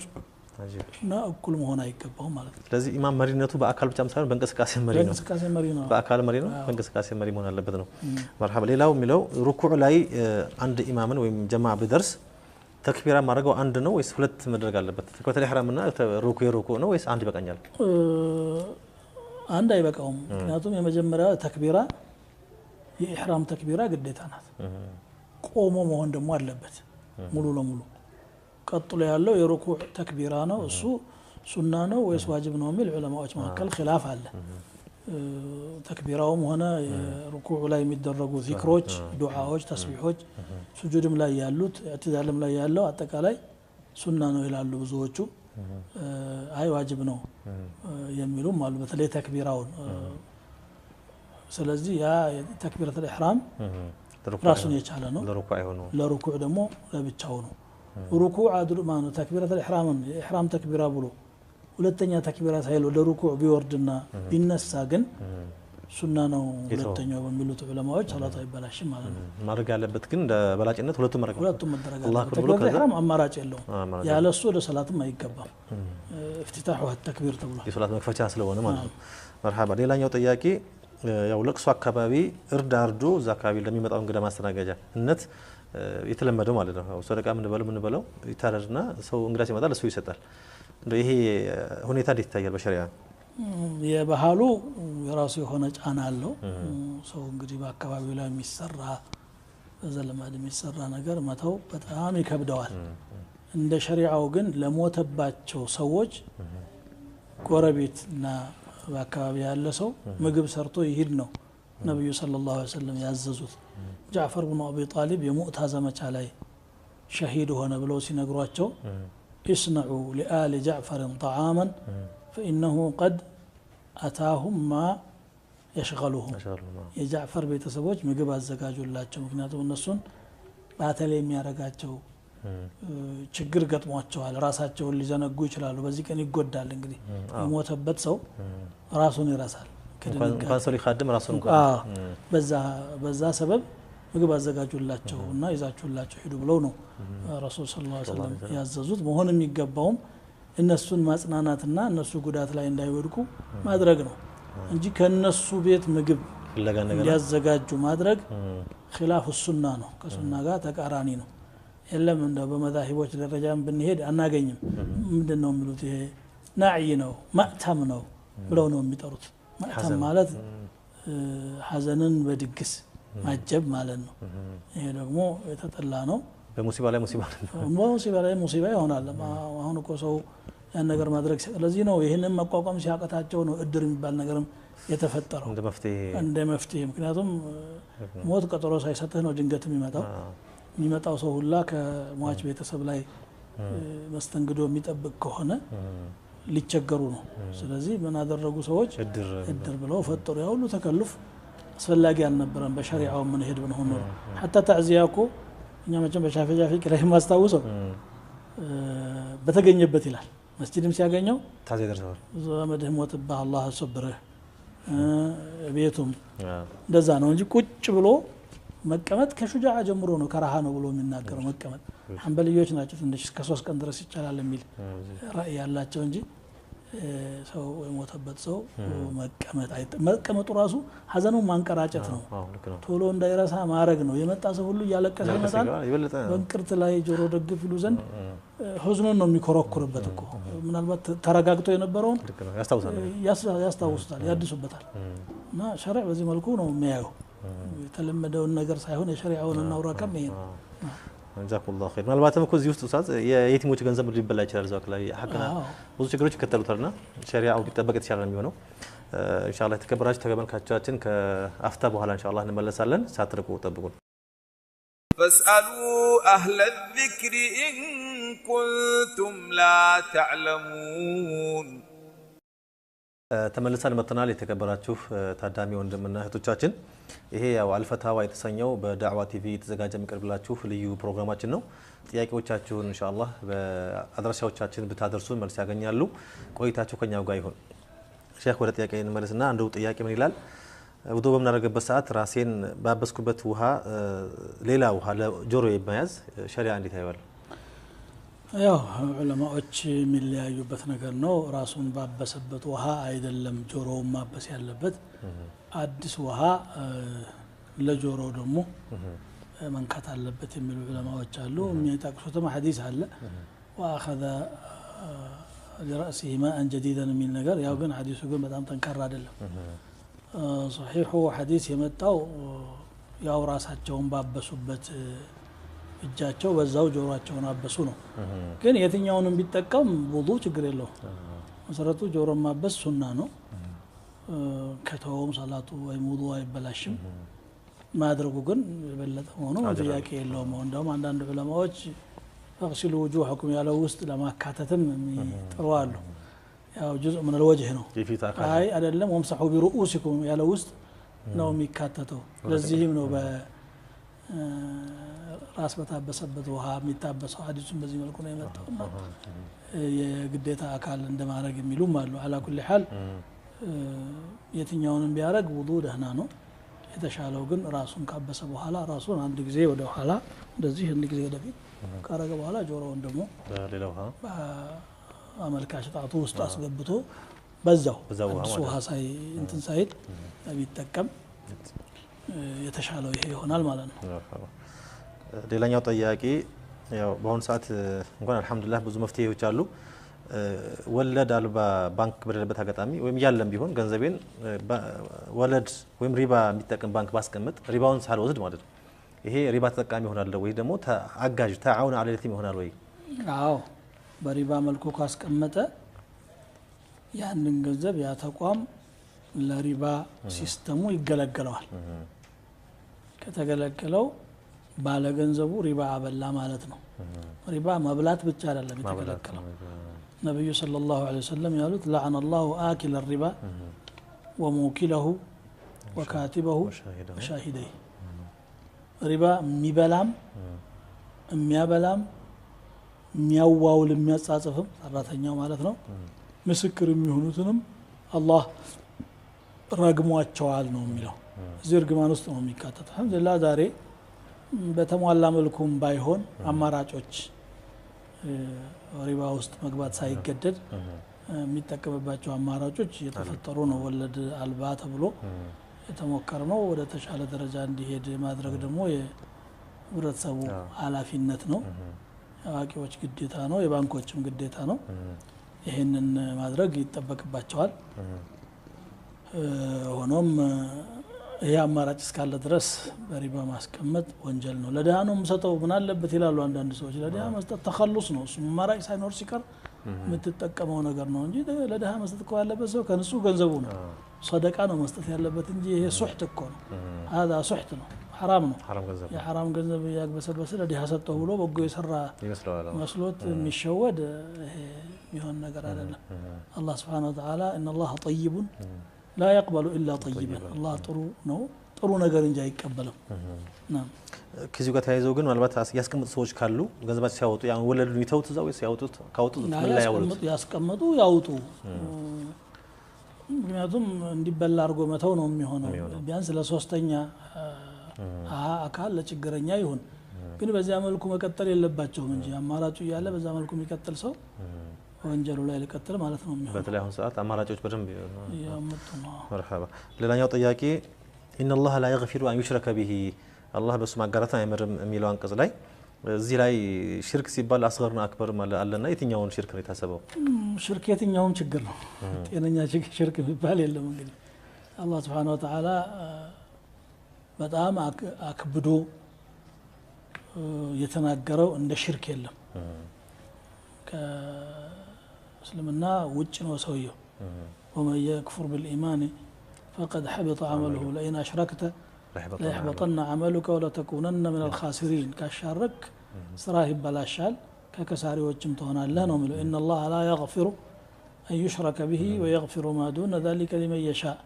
እና እኩል መሆን አይገባውም ማለት ነው ስለዚህ ኢማም መሪነቱ በአካል ብቻም ሳይሆን በእንቅስቃሴ መሪ ነው በአካል መሪ ነው በእንቅስቃሴ መሪ መሆን አለበት ነው መርሐባ ሌላው የሚለው ሩኩዕ ላይ አንድ ኢማምን ወይም ጀማዓ ቢደርስ ተክቢራ ማድረገው አንድ ነው ወይስ ሁለት መድረግ አለበት ተክቢራቱል ኢህራምና ሩኩዕ ነው ወይስ አንድ ይበቃኛል አንድ አይበቃውም ምክንያቱም የመጀመሪያው ተክቢራ የኢህራም ተክቢራ ግዴታ ናት ቆሞ መሆን ደግሞ አለበት ሙሉ ለሙሉ ቀጥሎ ያለው የሩኩዕ ተክቢራ ነው እሱ ሱና ነው ወይስ ዋጅብ ነው የሚል ዑለማዎች መካከል ኺላፍ አለ ተክቢራውም ሆነ ሩኩዕ ላይ የሚደረጉ ዚክሮች ዱዓዎች ተስቢሖች ሱጁድም ላይ ያሉት ኢዕቲዳልም ላይ ያለው አጠቃላይ ሱና ነው ይላሉ ብዙዎቹ አይ ዋጅብ ነው የሚሉም አሉ በተለይ ተክቢራውን ስለዚህ ያ ተክቢረቱል ኢህራም ራሱን የቻለ ነው ለሩኩዕ ደግሞ ለብቻው ነው ሩኩዕ አድሩ ማኑ ተክቢረቱል ኢህራም ተክቢራ ብሎ ሁለተኛ ተክቢራ ሳይል ወደ ሩኩዕ ቢወርድና ቢነሳ ግን ሱና ነው ሁለተኛው በሚሉት ዑለማዎች ሰላቱ አይበላሽም ማለት ነው ማድረግ ያለበት ግን በላጭነት ሁለቱም መደረግ ተክቢረቱል ኢህራም አማራጭ የለውም ያለሱ ወደ ሰላትም አይገባም እፍቲታሁ ተክቢር ተብሎ የሶላት መክፈቻ ስለሆነ ማለት ነው መርሐባ ሌላኛው ጥያቄ ያው ለቅሶ አካባቢ እርድ አርዶ እዛ አካባቢ ለሚመጣው እንግዳ ማስተናገጃነት የተለመደው ማለት ነው ሰደቃ ምን በለው ይታረድና ሰው እንግዳ ሲመጣ ለሱ ይሰጣል ይሄ ሁኔታ እንዴት ይታያል በሸሪዓ የባህሉ የራሱ የሆነ ጫና አለው ሰው እንግዲህ በአካባቢው ላይ የሚሰራ በዘለማድ የሚሰራ ነገር መተው በጣም ይከብደዋል እንደ ሸሪዓው ግን ለሞተባቸው ሰዎች ጎረቤትና በአካባቢ ያለ ሰው ምግብ ሰርቶ ይሄድ ነው ነብዩ ሰለላሁ ዐለይሂ ወሰለም ያዘዙት ጃዕፈር ብኑ አቢ ጣሊብ የሙዕታ ዘመቻ ላይ ሸሂድ ሆነ ብለው ሲነግሯቸው اسنعوا لآل جعفر طعاما فإنه قد أتاهم ما يشغلهم የጃዕፈር ቤተሰቦች ምግብ አዘጋጁላቸው ምክንያቱም እነሱን ባተላይ የሚያረጋቸው ችግር ገጥሟቸዋል ራሳቸውን ሊዘነጉ ይችላሉ በዚህ ቀን ይጎዳል እንግዲህ የሞተበት ሰው ራሱን ይረሳል እንኳን ሰው ሊኻድም ራሱን በዛ ሰበብ ምግብ አዘጋጁላቸውና ይዛቹላቸው ሄዱ ብለው ነው ረሱል ሰለላሁ ዐለይሂ ወሰለም ያዘዙት መሆን የሚገባውም እነሱን ማጽናናትና እነሱ ጉዳት ላይ እንዳይወድቁ ማድረግ ነው እንጂ ከነሱ ቤት ምግብ ያዘጋጁ ማድረግ ኺላፍ ሱና ነው ከሱና ጋር ተቃራኒ ነው የለም እንደ በመዛሂቦች ደረጃም ብንሄድ አናገኝም ምንድነው የሚሉት ይሄ ናዒ ነው ማዕተም ነው ብለው ነው የሚጠሩት ማዕተም ማለት ሐዘንን በድግስ ማጀብ ማለት ነው ይሄ ደግሞ የተጠላ ነው በሙሲባ ላይ ሙሲባ ይሆናል አሁን እኮ ሰው ያን ነገር ማድረግ ስለዚህ ነው ይሄንን መቋቋም ሲያቀታቸው ነው እድር የሚባል ነገርም የተፈጠረው እንደ መፍትሄ ምክንያቱም ሞት ቀጠሮ ሳይሰጥህ ነው ድንገት የሚመጣው ሰው ሁላ ከሟች ቤተሰብ ላይ መስተንግዶ የሚጠብቅ ከሆነ ሊቸገሩ ነው ስለዚህ ምን አደረጉ ሰዎች እድር ብለው ፈጠሩ ያው ሁሉ ተከልፍ አስፈላጊ አልነበረም በሸሪዓው ምን ሄድ ብንሆን ነው حتى تعزياኮ እኛ መቼም በሻፊዒ ላይ ማስተዋወሰው በተገኘበት ይላል መስጂድም ሲያገኘው ታዚያ ደርሰዋል ዘመድህ ሞትባ አላህ ሰብረህ ቤቱም እንደዛ ነው እንጂ ቁጭ ብሎ መቀመጥ ከሹጃዓ ጀምሮ ነው ከራሃ ነው ብሎ የሚናገረው መቀመጥ ሐንበልዮች ናቸው ትንሽ እስከ 3 ቀን ድረስ ይቻላል የሚል ራእይ ያላቸው እንጂ ሰው የሞተበት ሰው መቀመጡ ራሱ ሐዘኑን ማንቀራጨት ነው ቶሎ እንዳይረሳ ማድረግ ነው የመጣ ሰው ሁሉ ያለቀሰ ይመጣል በእንቅርት ላይ ጆሮ ደግፍ ይሉ ዘንድ ሐዘኑን ነው የሚኮረኩርበት እኮ ምናልባት ተረጋግቶ የነበረውን ያስታውሱታል ያድሱበታል እና ሸሪዕ በዚህ መልኩ ነው የሚያየው የተለመደውን ነገር ሳይሆን የሸሪዓውን እናውራ ከመይ جزاكم الله خير ምናልባትም እኮ እዚህ ውስጥ ኡስታዝ የየቲሞች ገንዘብ ሊበላ ይችላል ዘክ ላይ ሐቅና ብዙ ችግሮች ይከተሉታልና ሸሪዓው ቢጠበቅ የተሻለ ነው የሚሆነው ኢንሻአላህ ተከበራችሁ ተመልካቾቻችን ከአፍታ በኋላ ኢንሻአላህ እንመለሳለን ሳትርቁ ጠብቁን فاسألوا أهل الذكر إن كنتم لا تعلمون ተመልሰን መጥተናል የተከበራችሁ ታዳሚ ወንድምና እህቶቻችን ይሄ ያው አልፈታዋ የተሰኘው በዳዕዋ ቲቪ የተዘጋጀ የሚቀርብላችሁ ልዩ ፕሮግራማችን ነው ጥያቄዎቻችሁን ኢንሻአላህ በአድራሻዎቻችን ብታደርሱን መልስ ያገኛሉ ቆይታችሁ ከኛው ጋር ይሁን ሼክ ወደ ጥያቄ እንመለስና አንዱ ጥያቄ ምን ይላል ውዶ በመናረገበት ሰዓት ራሴን ባበስኩበት ውሃ ሌላ ውሃ ለጆሮ የማያዝ ሸሪዓ እንዴት ያያል ያው ዑለማዎች የሚለያዩበት ነገር ነው ራሱን ባበሰበት ውሃ አይደለም ጆሮውን ማበስ ያለበት አዲስ ውሃ ለጆሮ ደግሞ መንካት አለበት የሚሉ ዑለማዎች አሉ የሚጠቅሱትም ሐዲስ አለ واخذ لراسه ماء جديدا من ነገር ያው ግን ሐዲሱ ግን በጣም ጠንካራ አይደለም صحيح ሐዲስ የመጣው ያው ራሳቸውን ባበሱበት እጃቸው በዛው ጆሮአቸውን አበሱ ነው ግን የትኛውንም ቢጠቀም ውዱ ችግር የለው መሰረቱ ጆሮ ማበስ ሱና ነው ከተውም ሰላቱ ወይ ውዱ አይበላሽም ማድረጉ ግን በለጠ ሆኖ ጥያቄ የለውም እንደውም አንዳንድ ዑለማዎች فاغسلوا وجوهكم ያለው ውስጥ ለማካተትም ጥሩዋሉ ያው جزء من الوجه ነው አይ አይደለም ወምሰሑ برؤوسكم ያለው ውስጥ ነው የሚካተተው ለዚህም ነው ራስ በታበሰበት ውሃ የሚታበሰው ሐዲሱን በዚህ መልኩ ነው የመጣው የግዴታ አካል እንደማድረግ የሚሉም አሉ على كل حال የትኛውንም ቢያረግ ውዱ ደህና ነው የተሻለው ግን ራሱን ካበሰ በኋላ ራሱን አንድ ጊዜ ወደ ኋላ እንደዚህ አንድ ጊዜ ወደፊት ካረገ በኋላ ጆሮውን ደግሞ ሌላው ውሃ አመልካች ጣቱ ውስጥ አስገብቶ በዛው ውሃ ሳይ እንትን ሳይድ ቢጠቀም የተሻለው ይሄ ይሆናል ማለት ነው ሌላኛው ጥያቄ ያው በአሁን ሰዓት እንኳን አልহামዱሊላህ ብዙ መፍትሄዎች አሉ ወለድ አልባ ባንክ በሌለበት አጋጣሚ ወይም ያለም ቢሆን ገንዘቤን ወለድ ወይም ሪባ የሚጠቀም ባንክ ባስቀምጥ ሪባውን ሳልወስድ ማለት ነው ይሄ ሪባ ተጠቃሚ ይሆናል ወይ ደግሞ አጋዥ ተዓውን على اليتيم ይሆናል ወይ አዎ በሪባ መልኩ ካስቀመጠ ያንን ገንዘብ ያ ተቋም ለሪባ ሲስተሙ ይገለገለዋል ከተገለገለው ባለ ገንዘቡ ሪባ አበላ ማለት ነው ሪባ መብላት ብቻ አይደለም የተገለገለው ነብዩ ሰለላሁ ዐለይሂ ወሰለም ያሉት لعن الله آكل الربا وموكله وكاتبه وشاهديه ሪባ የሚበላም የሚያበላም የሚያዋውል የሚያጻጽፍም ሰራተኛው ማለት ነው ምስክር የሚሆኑትንም አላህ ረግሟቸዋል ነው የሚለው ዝርግማን ውስጥ ነው የሚካተተው አልহামዱሊላህ ዛሬ በተሟላ መልኩም ባይሆን አማራጮች ሪባ ውስጥ መግባት ሳይገደድ የሚጠቀምባቸው አማራጮች እየተፈጠሩ ነው ወለድ አልባ ተብሎ የተሞከረ ነው ወደ ተሻለ ደረጃ እንዲሄድ ማድረግ ደግሞ የህብረተሰቡ ኃላፊነት ነው አዋቂዎች ግዴታ ነው የባንኮችም ግዴታ ነው ይሄንን ማድረግ ይተበቅባቸዋል ሆኖም ይሄ አማራጭ እስካለ ድረስ በሪባ ማስቀመጥ ወንጀል ነው ለደሃ ነው መስጠው ምን አለበት ይላሉ አንዳንድ ሰዎች ለደሃ መስጠት ተخلص ነው እሱ አማራጭ ሳይኖር ሲቀር የምትጠቀመው ነገር ነው እንጂ ለደሃ መስጠት እኮ ያለበት ሰው ከንሱ ገንዘቡ ነው ሰደቃ ነው መስጠት ያለበት እንጂ ይሄ ሱህት እኮ ነው هذا ሱህት ነው حرام ነው የሐራም ገንዘብ ያግበሰበሰ ለደሃ ሰጠው ብሎ በጎ የሰራ መስሎት የሚሸወድ ይሄ ይሆን ነገር አይደለም አላህ Subhanahu Wa Ta'ala ان الله طيب لا يقبل الا طيبا الله ጥሩ ነው ጥሩ ነገር እንጂ አይቀበልም ናም ከዚህ ጋር ተያይዘው ግን ማለት ያስቀምጡ ሰዎች ካሉ ገንዘባቸው ሲያወጡ ያን ወለዱን ይተውት እዛው ሲያወጡት ካወጡት ምን ላይ ያስቀምጡ ያውጡ ምክንያቱም እንዲበላ አድርጎ መተው ነው የሚሆነው ቢያንስ ለሶስተኛ አካል ለችግረኛ ይሁን ግን በዚያ መልኩ መቀጠል የለባቸውም እንጂ አማራጩ ያለ በዛ መልኩ የሚቀጥል ሰው ወንጀሉ ላይ ለቀጥል ማለት ነው የሚሆነው በተለይ አሁን ሰዓት አማራጮች በደንብ ያመጡ ነው مرحبا ሌላኛው ጥያቄ ان الله لا يغفر ان يشرك به الله በሱ ማጋራትን አይመርም የሚለው አንቀጽ ላይ እዚህ ላይ ሽርክ ሲባል አስገርና አክበር ማለት አለና የትኛውን ሽርክ ነው የታሰበው ሽርክ የትኛውን ችግር ነው ጤነኛ ሽርክ የሚባል የለም እንግዲህ አላህ Subhanahu Wa Ta'ala በጣም አክብዶ የተናገረው እንደ ሽርክ የለም ከእስልምና ውጭ ነው ሰውየው ومن يكفر بالإيمان فقد حبط عمله لئن أشركت لا يحبطن عملك ولا تكونن من الخاسرين كشارك سراه بلاشال ككساريዎችም ትሆናለህ ነው የሚለው ان الله لا يغفر أن يشرك به ويغفر ما دون ذلك لمن يشاء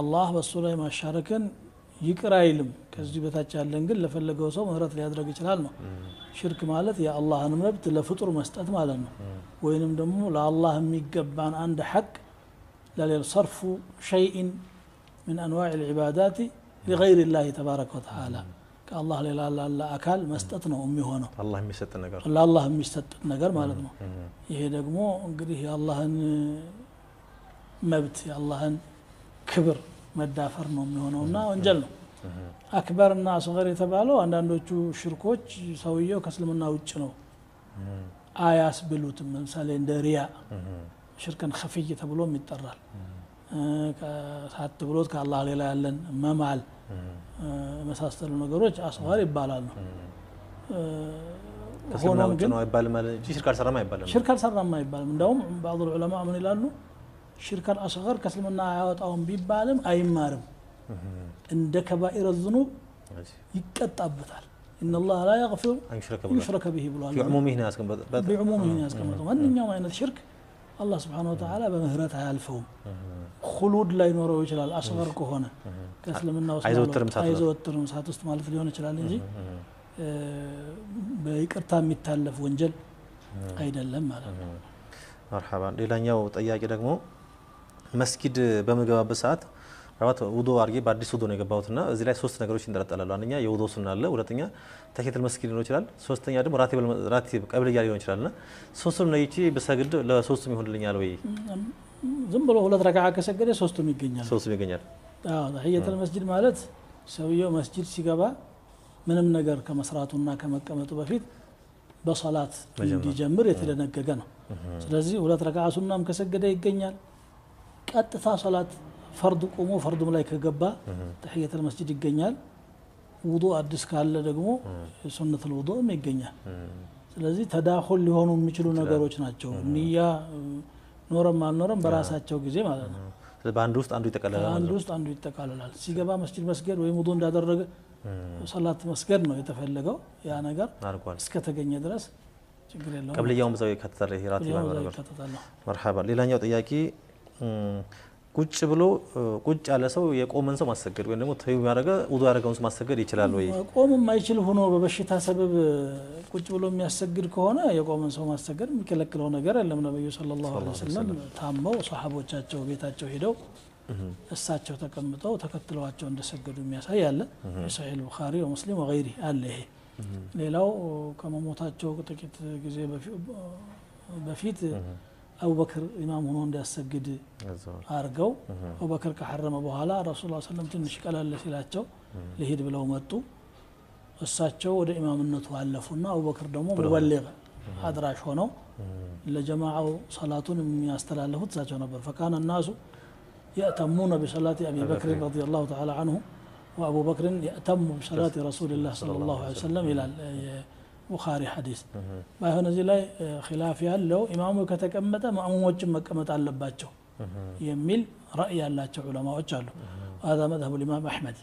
الله በሱ ላይ ማሻረክን ይቅር አይልም ከዚህ በታች ያለን ግን ለፈለገው ሰው ምህረት ሊያደርግ ይችላል ነው ሽርክ ማለት የአላህን መብት ለፍጡር መስጠት ማለት ነው ወይንም ደግሞ ለአላህ የሚገባን አንድ ሐቅ ለሌላ صرف شيء من انواع العبادات لغير الله تبارك وتعالى كالله لا አካል መስጠት ነው የሚሆነው አላህ የሚሰጥ ነገር ለአላህ የሚሰጥ ነገር ማለት ነው ይሄ ደግሞ እንግዲህ የአላህን መብት የአላህን ክብር መዳፈር ነው የሚሆነውና ወንጀል ነው አክበርና አስገር የተባለው አንዳንዶቹ ሽርኮች ሰውየው ከእስልምና ውጭ ነው አያስብሉትም ለምሳሌ እንደ ሪያ ሽርከን ኸፊይ ተብሎ ይጠራል ከሳት ብሎት ከአላህ ሌላ ያለን መማል መሳሰሉ ነገሮች አስገር ይባላሉ ሆኖም ግን አይባልም ማለት ሽርክ አልሰራም አይባልም ሽርክ አልሰራም አይባልም እንደውም بعض العلماء ምን ይላሉ ሽርክ አልአስገር ከእስልምና አያወጣውም ቢባልም አይማርም እንደ ከባኢር الذنوب ይቀጣበታል ان الله لا يغفر ان يشرك به ብሏል بعمومه ناس ያስቀመጠው ማንኛውም አይነት ሽርክ الله سبحانه وتعالى በምህረት አያልፈውም خلود ላይ ኖረው ይችላል አስገር ከሆነ ከእስልምና ውስጥ አይዘወትርም ሰዓት ውስጥ ማለት ሊሆን ይችላል እንጂ በይቅርታ የሚታለፍ ወንጀል አይደለም ማለት ነው مرحبا ሌላኛው ጥያቄ ደግሞ መስጊድ በመገባበት ሰዓት ራባት ውዱ አርጌ በአዲስ ውዱ ነው የገባሁትና እዚህ ላይ ሶስት ነገሮች እንጠራጠላሉ አንደኛ የውዱ ሱና አለ ሁለተኛ ተሂየቱል መስጊድ ነው ይችላል ሶስተኛ ደግሞ ራቲብ ቀብልያ ሊሆን ይችላልና ሶስቱን ነይቼ በሰግድ ለሶስቱም ይሆንልኛል ወይ ዝም ብሎ ሁለት ረካዓ ከሰገደ ሶስቱም ይገኛል አዎ ተሂየቱል መስጊድ ማለት ሰውየው መስጊድ ሲገባ ምንም ነገር ከመስራቱና ከመቀመጡ በፊት በሶላት እንዲጀምር የተደነገገ ነው ስለዚህ ሁለት ረካዓ ሱናም ከሰገደ ይገኛል ቀጥታ ሶላት ፈርድ ቆሞ ፈርዱም ላይ ከገባ ተሂየቱል መስጊድ ይገኛል ውዱ አዲስ ካለ ደግሞ ሱነቱል ውዱም ይገኛል ስለዚህ ተዳኹል ሊሆኑ የሚችሉ ነገሮች ናቸው ንያ ኖረም አልኖረም በራሳቸው ጊዜ ማለት ነው በአንድ ውስጥ አንዱ ይጠቃለላል ሲገባ መስጊድ መስገድ ወይ ውዱ እንዳደረገ ሶላት መስገድ ነው የተፈለገው ያ ነገር እስከ ተገኘ ድረስ ችግር የለውም ቀብልያውም ዘው ይከተታል ራቲብ ነገር مرحبا ሌላኛው ጥያቄ ቁጭ ብሎ ቁጭ ያለ ሰው የቆመን ሰው ማሰገድ ወይ ደግሞ ተይው ያደረገ ውዱ ያደረገውን ሰው ማሰገድ ይችላል ወይ ቆም የማይችል ሆኖ በበሽታ ሰበብ ቁጭ ብሎ የሚያሰግድ ከሆነ የቆመን ሰው ማሰገድ የሚከለክለው ነገር የለም ነብዩ ሰለላሁ ዐለይሂ ወሰለም ታመው ሱሐቦቻቸው ቤታቸው ሄደው እሳቸው ተቀምጠው ተከትለዋቸው እንደሰገዱ የሚያሳይ አለ ሰሒህ البخاري ومسلم وغيره አለ ይሄ ሌላው ከመሞታቸው ጥቂት ጊዜ በፊት أبو بكر إمام هنا عند السجد أرجو أبو بكر كحرم أبو هلا رسول الله صلى الله عليه وسلم تنش كلا اللي سلاتشوا لهيد بلو ماتوا الساتشوا وده إمام النتو علفونا أبو بكر دمو مبلغ هذا راش هنا لجماعة صلاتون من يستلالفوا تساتشوا نبر فكان الناس يأتمون بصلاة أبي بكر رضي الله تعالى عنه وأبو بكر يأتم بصلاة رسول الله صلى الله عليه وسلم إلى بخاري حديث ما هنا زي لا خلاف ያለው ኢማሙ ከተቀመጠ ማሙሞችም መቀመጥ አለባቸው የሚል رأي ያላቸው ዑለማዎች አሉ هذا مذهب الإمام أحمد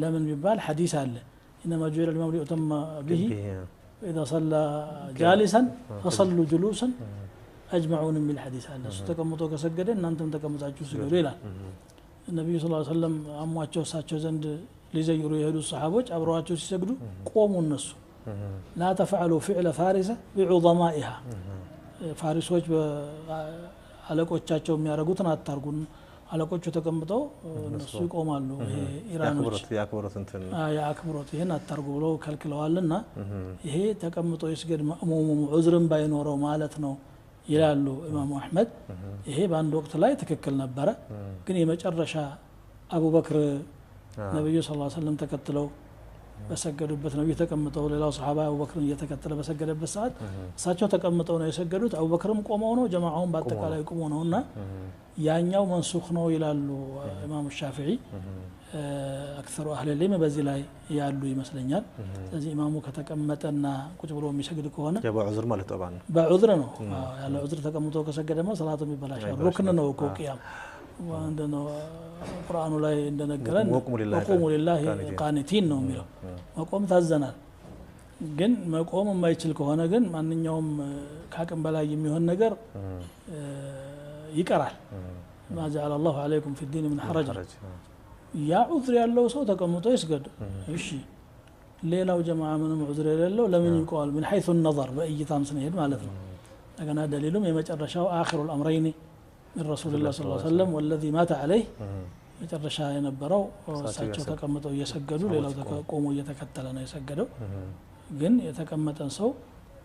لمن بيبال حديث አለ إنما جعل الإمام ليؤتم به إذا صلى جالسا فصلوا جلوسا أجمعون من الحديث አለ ተቀምጠው ከሰገደ እናንተም ተቀምጣችሁ ስገዱ ይላል النبي صلى الله عليه وسلم አሟቸው እሳቸው ዘንድ ሊዘይሩ የሄዱ ሰሃቦች አብረዋቸው ሲሰግዱ ቆሙ እነሱ لا تفعلوا فعل فارسة بعظمائها فارسوች አለቆቻቸው የሚያረጉትን አታርጉን አለቆቹ ተቀምጠው እነሱ ይቆማሉ ኢራኖች ያክብሮት ይሄን አታርጉ ብለው ከልክለዋልና ይሄ ተቀምጦ ይስገድ ማእሙሙ ዑዝርን ባይኖረው ማለት ነው ይላሉ ኢማሙ አህመድ ይሄ በአንድ ወቅት ላይ ትክክል ነበረ ግን የመጨረሻ አቡበክር ነብዩ ሰለላሁ ዐለይሂ ወሰለም ተከትለው በሰገዱበት ነው የተቀመጠው ሌላው ሱሐባ አቡበክርን እየተከተለ በሰገደበት ሰዓት እሳቸው ተቀምጠው ነው የሰገዱት አቡበክርም ቆመው ነው ጀማዓውን በአጠቃላይ ቆመው ነውና ያኛው መንሱኽ ነው ይላሉ ኢማሙ ሻፊዒ አክثر اهل العلم በዚህ ላይ ያሉ ይመስለኛል ስለዚህ ኢማሙ ከተቀመጠና ቁጭ ብሎ የሚሰግድ ከሆነ በዑዝር ማለት ጠባን በዑዝር ነው ያለ ዑዝር ተቀምጦ ከሰገደማ ሰላቱ ይበላሻል ሩክን ነው እኮ ቂያም وعندنا القرآن لا እንደነገረን وقوموا لله قانتين ነው የሚለው መቆም ታዘናል ግን መቆም የማይችል ከሆነ ግን ማንኛውም ካቅም በላይ የሚሆን ነገር ይቀራል ما جعل الله عليكم في الدين من حرج ያ ዑዝር ያለው ሰው ተቀምጦ ይስገድ እሺ ሌላው ጀማዓ ምንም ዑዝር የሌለው ለምን ይቆል من حيث النظر በእይታም ስንሄድ ማለት ነው ለገና ደሊሉም የመጨረሻው آخر الأمرين من رسول الله صلى الله عليه وسلم والذي مات عليه መጨረሻ የነበረው እሳቸው ተቀምጠው እየሰገዱ ሌላው ቆሞ እየተከተለ ነው የሰገደው ግን የተቀመጠን ሰው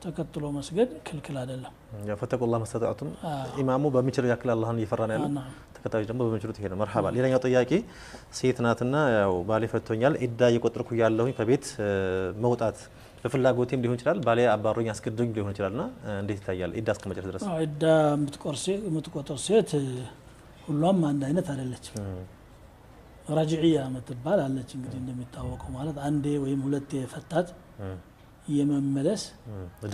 ተከትሎ መስገድ ክልክል አይደለም ያ ፈተቁላህ መስተጣቱም ኢማሙ በሚችለው ያክል አላህን እየፈራን ያለው ተከታዮች ደግሞ በሚችሉት ይሄ ነው መርሐባ ሌላኛው ጥያቄ ሴት ናትና ያው ባሌ ፈቶኛል ኢዳ እየቆጠርኩ ያለሁኝ ከቤት መውጣት በፍላጎቴም ሊሆን ይችላል ባሌ አባሮኝ አስገድዶኝ ሊሆን ይችላልና እንዴት ይታያል ኢዳ እስከመጨረስ ድረስ ኢዳ የምትቆጥር ሴት ሁሉም አንድ አይነት አይደለችም ራጅዒያ የምትባል አለች እንግዲህ እንደሚታወቀው ማለት አንዴ ወይም ሁለቴ ፈታት የመመለስ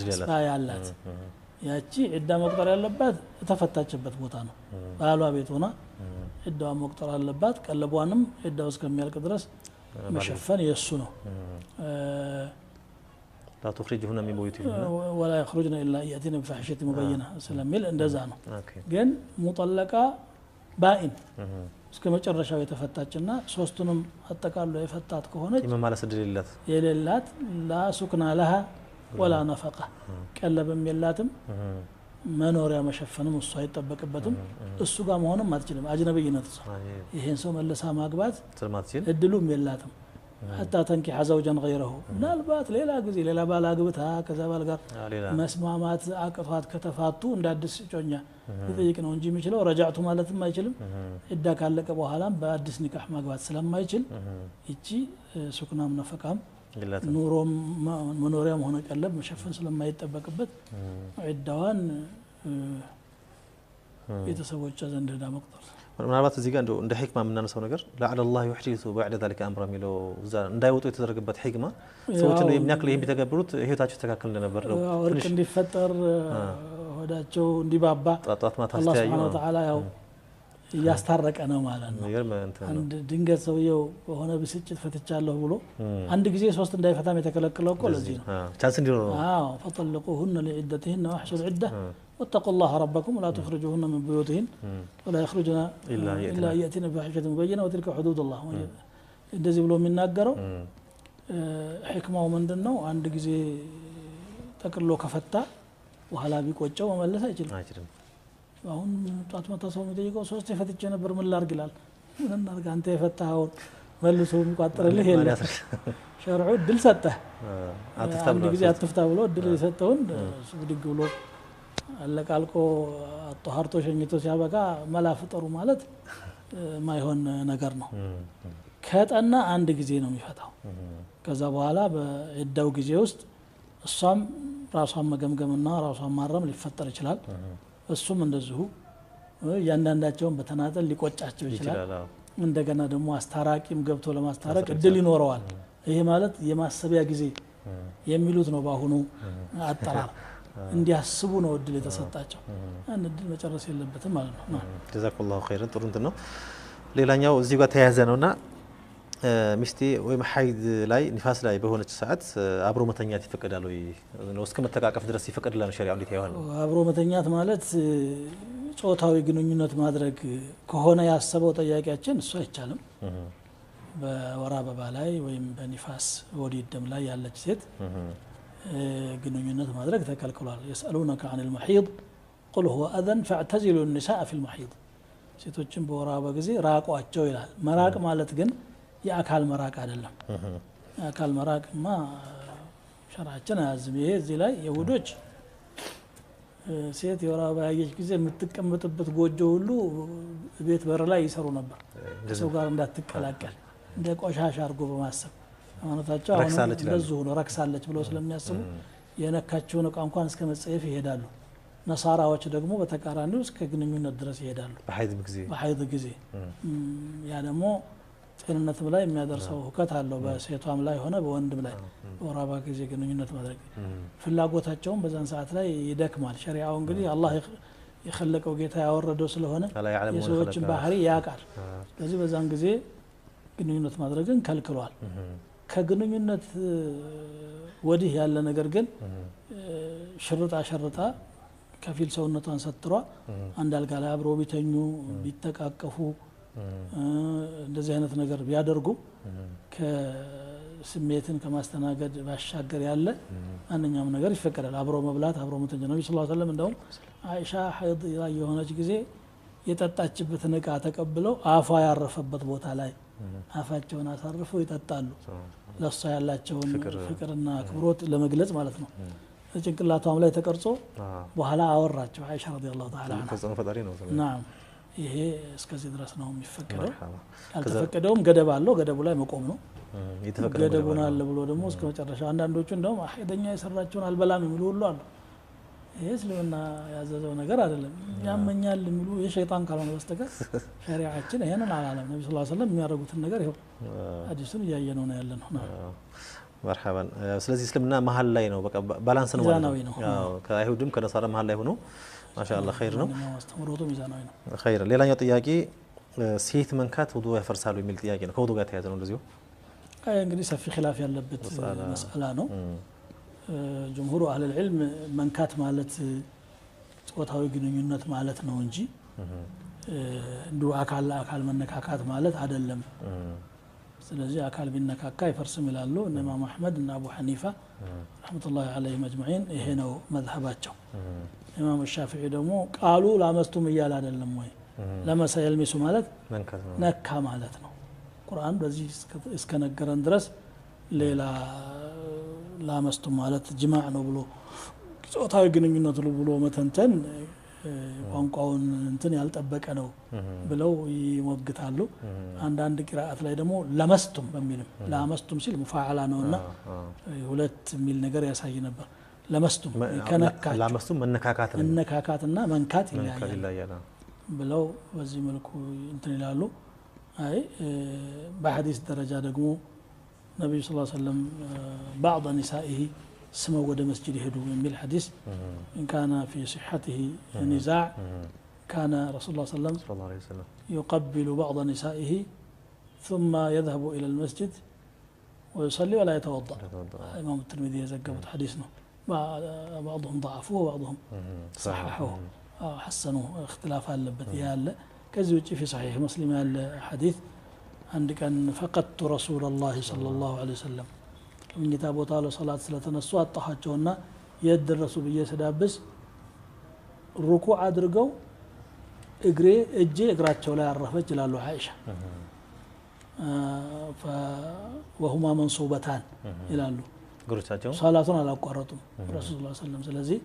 ተስፋ ያላት ያቺ ኢዳ መቁጠር ያለባት ተፈታችበት ቦታ ነው ባሏ ቤት ሆና ኢዳዋ መቁጠር አለባት ቀለቧንም ኢዳው እስከሚያልቅ ድረስ መሸፈን የሱ ነው لا تخرجهن من بيوتهن ولا يخرجن الا ياتين بفاحشه مبينه ስለሚል እንደዛ ነው ግን ሙጠለቃ ባኢን እስከ መጨረሻው የተፈታችና ሶስቱንም አጠቃሎ የፈታት ከሆነች የመማለስ እድል የሌላት لا سكن لها ولا نفقه ቀለብም የላትም መኖሪያ መሸፈንም እሱ አይጠበቅበትም እሱ ጋር መሆንም አትችልም አጅነብይነት ይሄን ሰው መልሳ ማግባት እድሉም የላትም حتى تنكح زوجا غيره ምናልባት ሌላ ጊዜ ሌላ ባል አግብታ ከዛ ባል ጋር መስማማት አቅቷት ከተፋቱ እንዳድስ ጮኛ ይጠይቅ ነው እንጂ የሚችለው ረጃዕቱ ማለትም አይችልም ኢዳ ካለቀ በኋላም በአዲስ ኒካህ ማግባት ስለማይችል እቺ ሱክናም ነፈቃም ኑሮም መኖሪያም ሆነ ቀለብ መሸፈን ስለማይጠበቅበት ኢዳዋን ቤተሰቦቿ ዘንድ ሄዳ መቅጠር ምናልባት እዚህ ጋር እንደ ህክማ የምናነሳው ነገር لعل الله يحدث بعد ذلك امر የሚለው እዛ እንዳይወጡ የተደረገበት ህክማ ሰዎች ነው የሚያክል ይሄን ቢተገብሩት ህይወታቸው ተካክል እንደነበር ነው እርቅ እንዲፈጠር ወዳቸው እንዲባባ አላህ Subhanahu Wa Ta'ala ያው ያስታረቀ ነው ማለት ነው አንድ ድንገት ሰውየው በሆነ ብስጭት ፈትቻለሁ ብሎ አንድ ጊዜ ሶስት እንዳይፈታም የተከለከለው እኮ ለዚህ ነው ቻንስ እንዲኖር ነው فطلقوهن لعدتهن واحصوا العده واتقوا الله ربكم ولا تخرجوهن من بيوتهن ولا يخرجن الا ياتين بفاحشه مبينه وتلك حدود الله እንደዚህ ብሎ የሚናገረው ህክማው ምንድነው አንድ ጊዜ ተቀሎ ከፈታ በኋላ ቢቆጨው መመለስ አይችልም አሁን ጣት ማታ ሰው የሚጠይቀው ሶስት የፈትቼ ነበር ምን ላርግ ይላል ምን እናርግ አንተ የፈታው መልሶ የሚቋጥርልህ የለም ሸርዑ ድል ሰጠ አንድ ጊዜ አትፍታ ብሎ ድል የሰጠውን ብድግ ብሎ አለቃልቆ አጣሃርቶ ሸኝቶ ሲያበቃ መላፍጠሩ ማለት ማይሆን ነገር ነው ከጠና አንድ ጊዜ ነው የሚፈታው ከዛ በኋላ በእዳው ጊዜ ውስጥ እሷም ራሷን መገምገምና ራሷን ማረም ሊፈጠር ይችላል እሱም እንደዚሁ ያንዳንዳቸውን በተናጠል ሊቆጫቸው ይችላል እንደገና ደግሞ አስታራቂም ገብቶ ለማስታረቅ እድል ይኖረዋል ይሄ ማለት የማሰቢያ ጊዜ የሚሉት ነው ባሁኑ አጠራር እንዲያስቡ ነው እድል የተሰጣቸው አንድ እድል መጨረስ የለበትም ማለት ነው ጀዛኩላሁ ኸይረን ጥሩ እንት ነው ሌላኛው እዚህ ጋር ተያያዘ ነውና ሚስቴ ወይ ሐይድ ላይ ንፋስ ላይ በሆነች ሰዓት አብሮ መተኛት ይፈቀዳል ወይ ነው እስከ መተቃቀፍ ድረስ ይፈቀድላል ሸሪዓው እንዴት ያያል አብሮ መተኛት ማለት ጾታዊ ግንኙነት ማድረግ ከሆነ ያሰበው ጠያቂያችን እሱ አይቻልም በወራ አበባ ላይ ወይም በንፋስ ወዲድ ደም ላይ ያለች ሴት ግንኙነት ማድረግ ተከልክሏል يسألونك عن المحيض قل هو أذن فاعتزلوا النساء في المحيض ሴቶችን በወራ አበባ ጊዜ ራቋቸው ይላል መራቅ ማለት ግን የአካል መራቅ አይደለም የአካል መራቅማ ሸርዓችን አያዝም ይሄ እዚህ ላይ የውዶች ሴት የወራ አበባ ያየች ጊዜ የምትቀመጥበት ጎጆ ሁሉ ቤት በር ላይ ይሰሩ ነበር ሰው ጋር እንዳትቀላቀል እንደ ቆሻሻ አርጎ በማሰብ አማነታቸው አሁን እንደዚሁ ነው ረክሳለች ብለው ስለሚያስቡ የነካቸውን ዕቃ እንኳን እስከ መጸየፍ ይሄዳሉ ነሳራዎች ደግሞ በተቃራኒው እስከ ግንኙነት ድረስ ይሄዳሉ በሐይድ ጊዜ ያ ደግሞ ጤንነትም ላይ የሚያደርሰው ሁከት አለው በሴቷም ላይ ሆነ በወንድም ላይ ወራ አበባ ጊዜ ግንኙነት ማድረግ ፍላጎታቸውን በዛን ሰዓት ላይ ይደክማል ሸሪዓው እንግዲህ አላህ የخለቀው ጌታ ያወረደው ስለሆነ የሰዎችን ባህሪ ያቃል ስለዚህ በዛን ጊዜ ግንኙነት ማድረግን ከልክሏል ከግንኙነት ወዲህ ያለ ነገር ግን ሽርጣ ከፊል ሰውነቷን ሰጥሯ አንድ አልጋ ላይ አብሮ ቢተኙ ቢተቃቀፉ እንደዚህ አይነት ነገር ቢያደርጉ ከስሜትን ከማስተናገድ ባሻገር ያለ አንኛም ነገር ይፈቀዳል አብሮ መብላት አብሮ መተኛት ነብዩ ሰለላሁ ዐለይሂ ወሰለም እንደውም አይሻ ሐይድ የሆነች ጊዜ የጠጣችበት ንቃ ተቀብለው አፏ ያረፈበት ቦታ ላይ አፋቸውን አሳርፈው ይጠጣሉ ለሷ ያላቸውን ፍቅርና ክብሮት ለመግለጽ ማለት ነው ጭንቅላቷም ላይ ተቀርጾ በኋላ አወራቸው አይሻ ረዲየላሁ ተዓላ ተጽዕኖ ፈጣሪ ነው ናም ይሄ እስከዚህ ድረስ ነው የሚፈቀደው ያልተፈቀደውም ገደብ አለው ገደቡ ላይ መቆም ነው ገደቡን አለ ብሎ ደግሞ እስከ መጨረሻ አንዳንዶቹ እንደውም አህደኛ የሰራቸውን አልበላም የሚሉ ሁሉ አሉ ይሄ ስለና ያዘዘው ነገር አይደለም ያመኛል የሚሉ የሸይጣን ካልሆነ በስተቀር ሸሪዓችን ይሄንን አላለም ነብዩ ሰለላሁ ዐለይሂ ወሰለም የሚያደርጉትን ነገር ይሄው ሐዲሱን እያየነው ነው ያለነው مرحبا ስለዚህ እስልምና መሃል ላይ ነው በቃ ባላንስ ነው ማለት ነው ያው ከአይሁድም ከነሳራ መሃል ላይ ሆኖ ማሻአላህ ኸይር ነው አስተምሮቱ ሚዛናዊ ነው ኸይር ሌላኛው ጥያቄ ሴት መንካት ውዱ ያፈርሳሉ የሚል ጥያቄ ነው ከውዱ ጋር ተያያዘ ነው እንደዚሁ እንግዲህ ሰፊ ኺላፍ ያለበት መስአላ ነው ጀምሁሩ አህለ العلم መንካት ማለት ጾታዊ ግንኙነት ማለት ነው እንጂ እንዱ አካል መነካካት ማለት አይደለም ስለዚህ አካል ቢነካካ ይፈርስም ይላሉ እነ ኢማም አህመድ እና አቡ ሐኒፋ ረህመቱላሂ ዐለይሂም አጅማዒን ይሄ ነው መዝሐባቸው ኢማም ሻፊዒ ደግሞ ቃሉ ላመስቱም ይያል አይደለም ወይ ለመሰ የልሚሱ ማለት ነካ ማለት ነው ቁርአን በዚህ እስከነገረን ድረስ ሌላ ላመስቱም ማለት ጅማዕ ነው ብሎ ጾታዊ ግንኙነት ብሎ መተንተን ቋንቋውን እንትን ያልጠበቀ ነው ብለው ይሞግታሉ አንዳንድ ቂራአት ላይ ደግሞ ለመስቱም በሚልም ላመስቱም ሲል ሙፋዓላ ነውና ሁለት ሚል ነገር ያሳይ ነበር ለመስቱም ከነካት ለመስቱም መነካካትና መንካት ይለያያል ብለው በዚህ መልኩ እንትን ይላሉ አይ በሐዲስ ደረጃ ደግሞ ነብዩ ሰለላሁ ዐለይሂ ወሰለም بعض نسائه سموا ود مسجد يهدوا من الحديث إن كان في صحته نزاع كان رسول الله صلى الله عليه وسلم يقبل بعض نسائه ثم يذهب إلى المسجد ويصلي ولا يتوضأ الإمام الترمذي يزقبت حديثنا بعضهم ضعفوه وبعضهم صححوه حسنوه اختلافا لبتها كذا في صحيح مسلم الحديث عندك أن فقدت رسول الله صلى الله عليه وسلم من كتاب وطال صلاة ስለተነሱ አጣኋቸውና የደረሱ በየሰዳብስ ሩኩዕ አድርገው እግራቸው ላይ አረፈች ይላሉ አይሻ وهما منصوبتان ይላሉ እግሮቻቸው ሶላቱን አላቋረጡም ረሱል ሰለላሁ ዐለይሂ ወሰለም ስለዚህ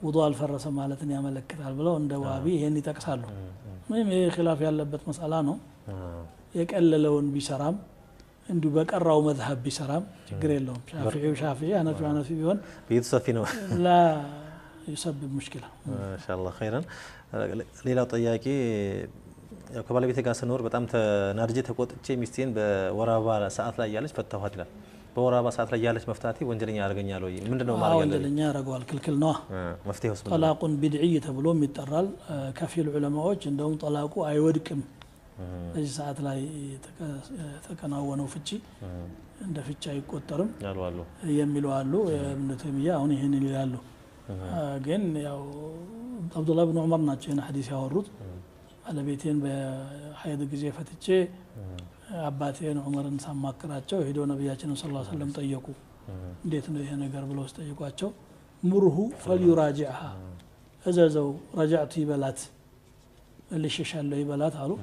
ውዱእ አልፈረሰ ማለትን ያመለክታል ብለው እንደ ዋቢ ይሄን ይጠቅሳሉ ምንም ይሄ ኺላፍ ያለበት መስአላ ነው የቀለለውን ቢሰራም እንዱ በቀራው መዝሐብ ቢሰራም ችግር የለውም ሻፊዒ አነፊ ቢሆን በየተሰፊ ነው ላ يسبب مشكله ما شاء الله خيرا ሌላው ጥያቄ ከባለቤቴ ጋር ስኖር በጣም ተናርጄ ተቆጥቼ ሚስቴን በወራባ ሰዓት ላይ ያለች ፈታኋት ይላል በወራባ ሰዓት ላይ ያለች መፍታቴ ወንጀለኛ ያደርገኛል ወይ ምንድነው ማለት ነው ወንጀለኛ ያደርገዋል ክልክል ነው መፍትሄውስ ጠላቁን ቢድዒ ተብሎም ይጠራል ከፊል ዑለማዎች እንደውም ጠላቁ አይወድቅም በዚህ ሰዓት ላይ ተከናወነው ፍቺ እንደ ፍቺ አይቆጠርም የሚሉ አሉ ኢብኑ ተይሚያ አሁን ይሄንን ይላሉ ግን ያው አብዱላህ ኢብኑ ዑመር ናቸው እና ሐዲስ ያወሩት ባለቤቴን በሐይድ ጊዜ ፈትቼ አባቴን ዑመርን ሳማክራቸው ሄዶ ነብያችን ሰለላሁ ዐለይሂ ወሰለም ጠየቁ እንዴት ነው ይሄ ነገር ብለው ጠይቋቸው ሙርሁ ፈሊራጂዐሃ እዘዘው ረጃዕቱ ይበላት ልሽሻለሁ ይበላት አሉ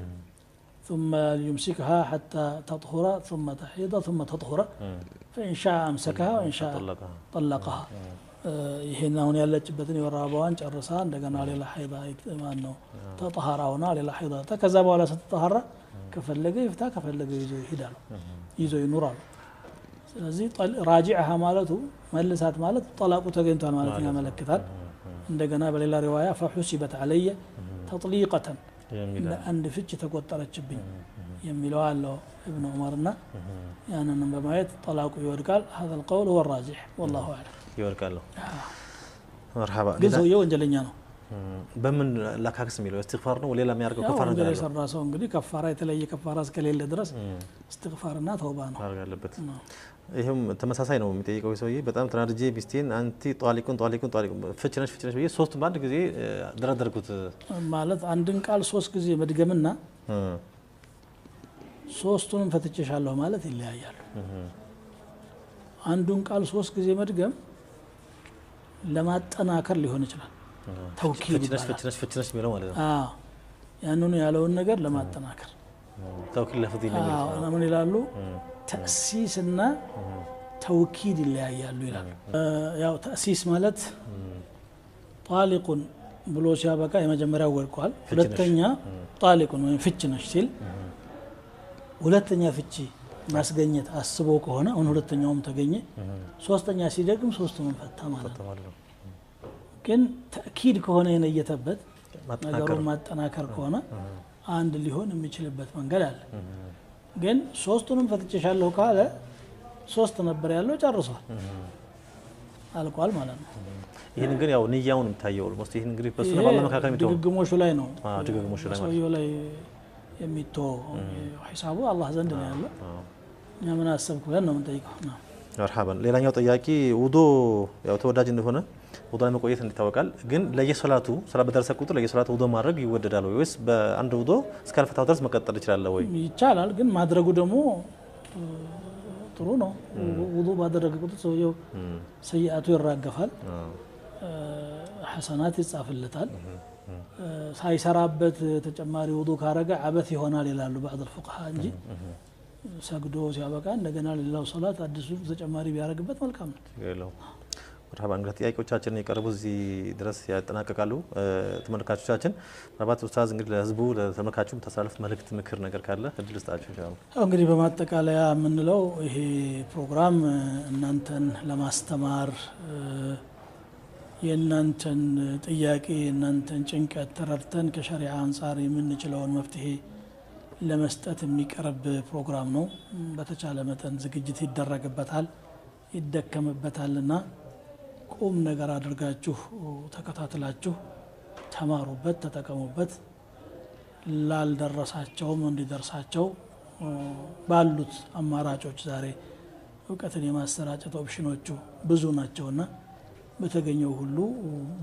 ثم يمسكها حتى تطهر ثم تحيض ثم تطهر فإن شاء أمسكها وإن شاء طلقها ይሄን አሁን ያለችበትን የወራባዋን ጨርሳ እንደገና ሌላ ሐይዳ ማን ነው ተጠሃራውና ሌላ ሐይዳ ከዛ በኋላ ስትጠሃራ ከፈለገ ይፍታ ከፈለገ ይዞ ይሄዳል ይዞ ይኖራል ስለዚህ ራጂዐሃ ማለቱ መልሳት ማለት ጠላቁ ተገኝቷል ማለት ያመለክታል እንደገና በሌላ ሪዋያ فحسبت علي تطليقة አንድ ፍች ተቆጠረችብኝ የሚለው አለው ኢብኑ ዑመርና ያንን በማየት ጠላቁ ይወድቃል هذا القول هو الراجح والله اعلم ይወድቃል مرحبا ግን ሰውየው ወንጀለኛ ነው በምን ላካክስ የሚለው استغفار ነው ሌላ የሚያርገው ከፋራ ነው የሰራ ሰው እንግዲህ ከፋራ የተለየ ከፋራ እስከሌለ ድረስ استغفارና ተውባ ነው ማድረግ አለበት ይሄም ተመሳሳይ ነው የሚጠይቀው ሰውዬ በጣም ተናድጄ ሚስቴን አንቲ ጧሊቁን ፍችነሽ ብዬ ሶስት በአንድ ጊዜ ደረደርኩት ማለት አንድን ቃል ሶስት ጊዜ መድገምና ሶስቱንም ፈትቼሻለሁ ማለት ይለያያሉ አንዱን ቃል ሶስት ጊዜ መድገም ለማጠናከር ሊሆን ይችላል ተውኪድ ፍችነሽ የሚለው ማለት ነው ያንኑ ያለውን ነገር ለማጠናከር ተውኪድ ለፍት ይለኛል ምን ይላሉ ተእሲስና ተውኪድ ይለያያሉ ይላሉ ያው ተእሲስ ማለት ጣሊቁን ብሎ ሲያበቃ የመጀመሪያው ወርቋል ሁለተኛ ጣሊቁን ወይ ፍችነሽ ሲል ሁለተኛ ፍቺ ማስገኘት አስቦ ከሆነ አሁን ሁለተኛውም ተገኘ ሶስተኛ ሲደግም ሶስቱም ፈታ ማለት ነው ግን ተእኪድ ከሆነ የነየተበት ነገሩን ማጠናከር ከሆነ አንድ ሊሆን የሚችልበት መንገድ አለ ግን ሶስቱንም ፈትቼሻለሁ ካለ ሶስት ነበር ያለው ጨርሷል አልቋል ማለት ነው ይሄን ግን ያው ንያውን የምታየው ኦልሞስት ይሄን እንግዲህ በሱና ባለመካከል የሚተው ድግግሞሹ ላይ ነው ድግግሞሹ ላይ ሰውየው ላይ የሚተው ሂሳቡ አላህ ዘንድ ነው ያለው እኛ ምን አሰብኩ ብለን ነው የምንጠይቀው مرحبا ሌላኛው ጥያቄ ውዶ ያው ተወዳጅ እንደሆነ ውዶ ለመቆየት እንዲታወቃል ግን ለየሶላቱ ሰላት በደረሰ ቁጥር ለየሶላቱ ውዶ ማድረግ ይወደዳል ወይስ በአንድ ውዶ እስካልፈታው ድረስ መቀጠል ይችላል ወይ ይቻላል ግን ማድረጉ ደግሞ ጥሩ ነው ውዶ ባደረገ ቁጥር ሰውየው ሰይአቱ ይራገፋል ሐሰናት ይጻፍለታል ሳይሰራበት ተጨማሪ ውዶ ካረገ አበት ይሆናል ይላሉ بعض الفقهاء እንጂ ሰግዶ ሲያበቃ እንደገና ሌላው ሶላት አዲሱ ተጨማሪ ቢያረግበት መልካም ነው ይላል مرحبا እንግዲህ ጥያቄዎቻችን የቀረቡ እዚህ ድረስ ያጠናቀቃሉ ተመልካቾቻችን ምናልባት ኡስታዝ እንግዲህ ለህዝቡ ለተመልካቹ ተሳልፍ መልእክት ምክር ነገር ካለ እድል ስጣችሁ ይችላል እንግዲህ በማጠቃለያ የምንለው ይሄ ፕሮግራም እናንተን ለማስተማር የእናንተን ጥያቄ የእናንተን ጭንቀት ተረድተን ከሸሪዓ አንፃር የምንችለውን መፍትሄ ለመስጠት የሚቀርብ ፕሮግራም ነው በተቻለ መጠን ዝግጅት ይደረግበታል ይደከምበታልና ቁም ነገር አድርጋችሁ ተከታተላችሁ ተማሩበት ተጠቀሙበት ላልደረሳቸውም እንዲደርሳቸው ባሉት አማራጮች ዛሬ እውቀትን የማሰራጨት ኦፕሽኖቹ ብዙ ናቸውና በተገኘው ሁሉ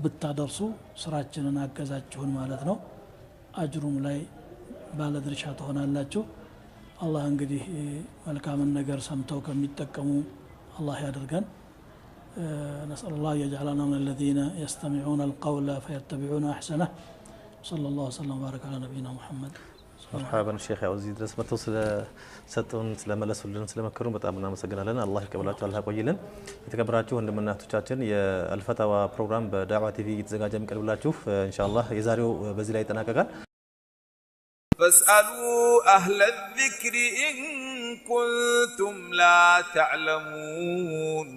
ብታደርሱ ስራችንን አገዛችሁን ማለት ነው አጅሩም ላይ ባለድርሻ ትሆናላችሁ አላህ እንግዲህ መልካምን ነገር ሰምተው ከሚጠቀሙ አላህ ያድርገን نسأل الله يجعلنا من الذين يستمعون القول فيتبعون أحسنه صلى الله وسلم وبارك على نبينا محمد مرحبا الشيخ عزيز درس متوصل ستون ስለመለሱልን ስለመከሩን በጣም እናመሰግናለን አላህ ይቀበላችሁ አላህ ያቆይልን የተከበራችሁ ወንድምናቶቻችን የአልፈታዋ ፕሮግራም በዳዕዋ ቲቪ እየተዘጋጀ የሚቀርብላችሁ ኢንሻአላህ የዛሬው በዚህ ላይ ይጠናቀቃል فاسألوا أهل الذكر إن كنتم لا تعلمون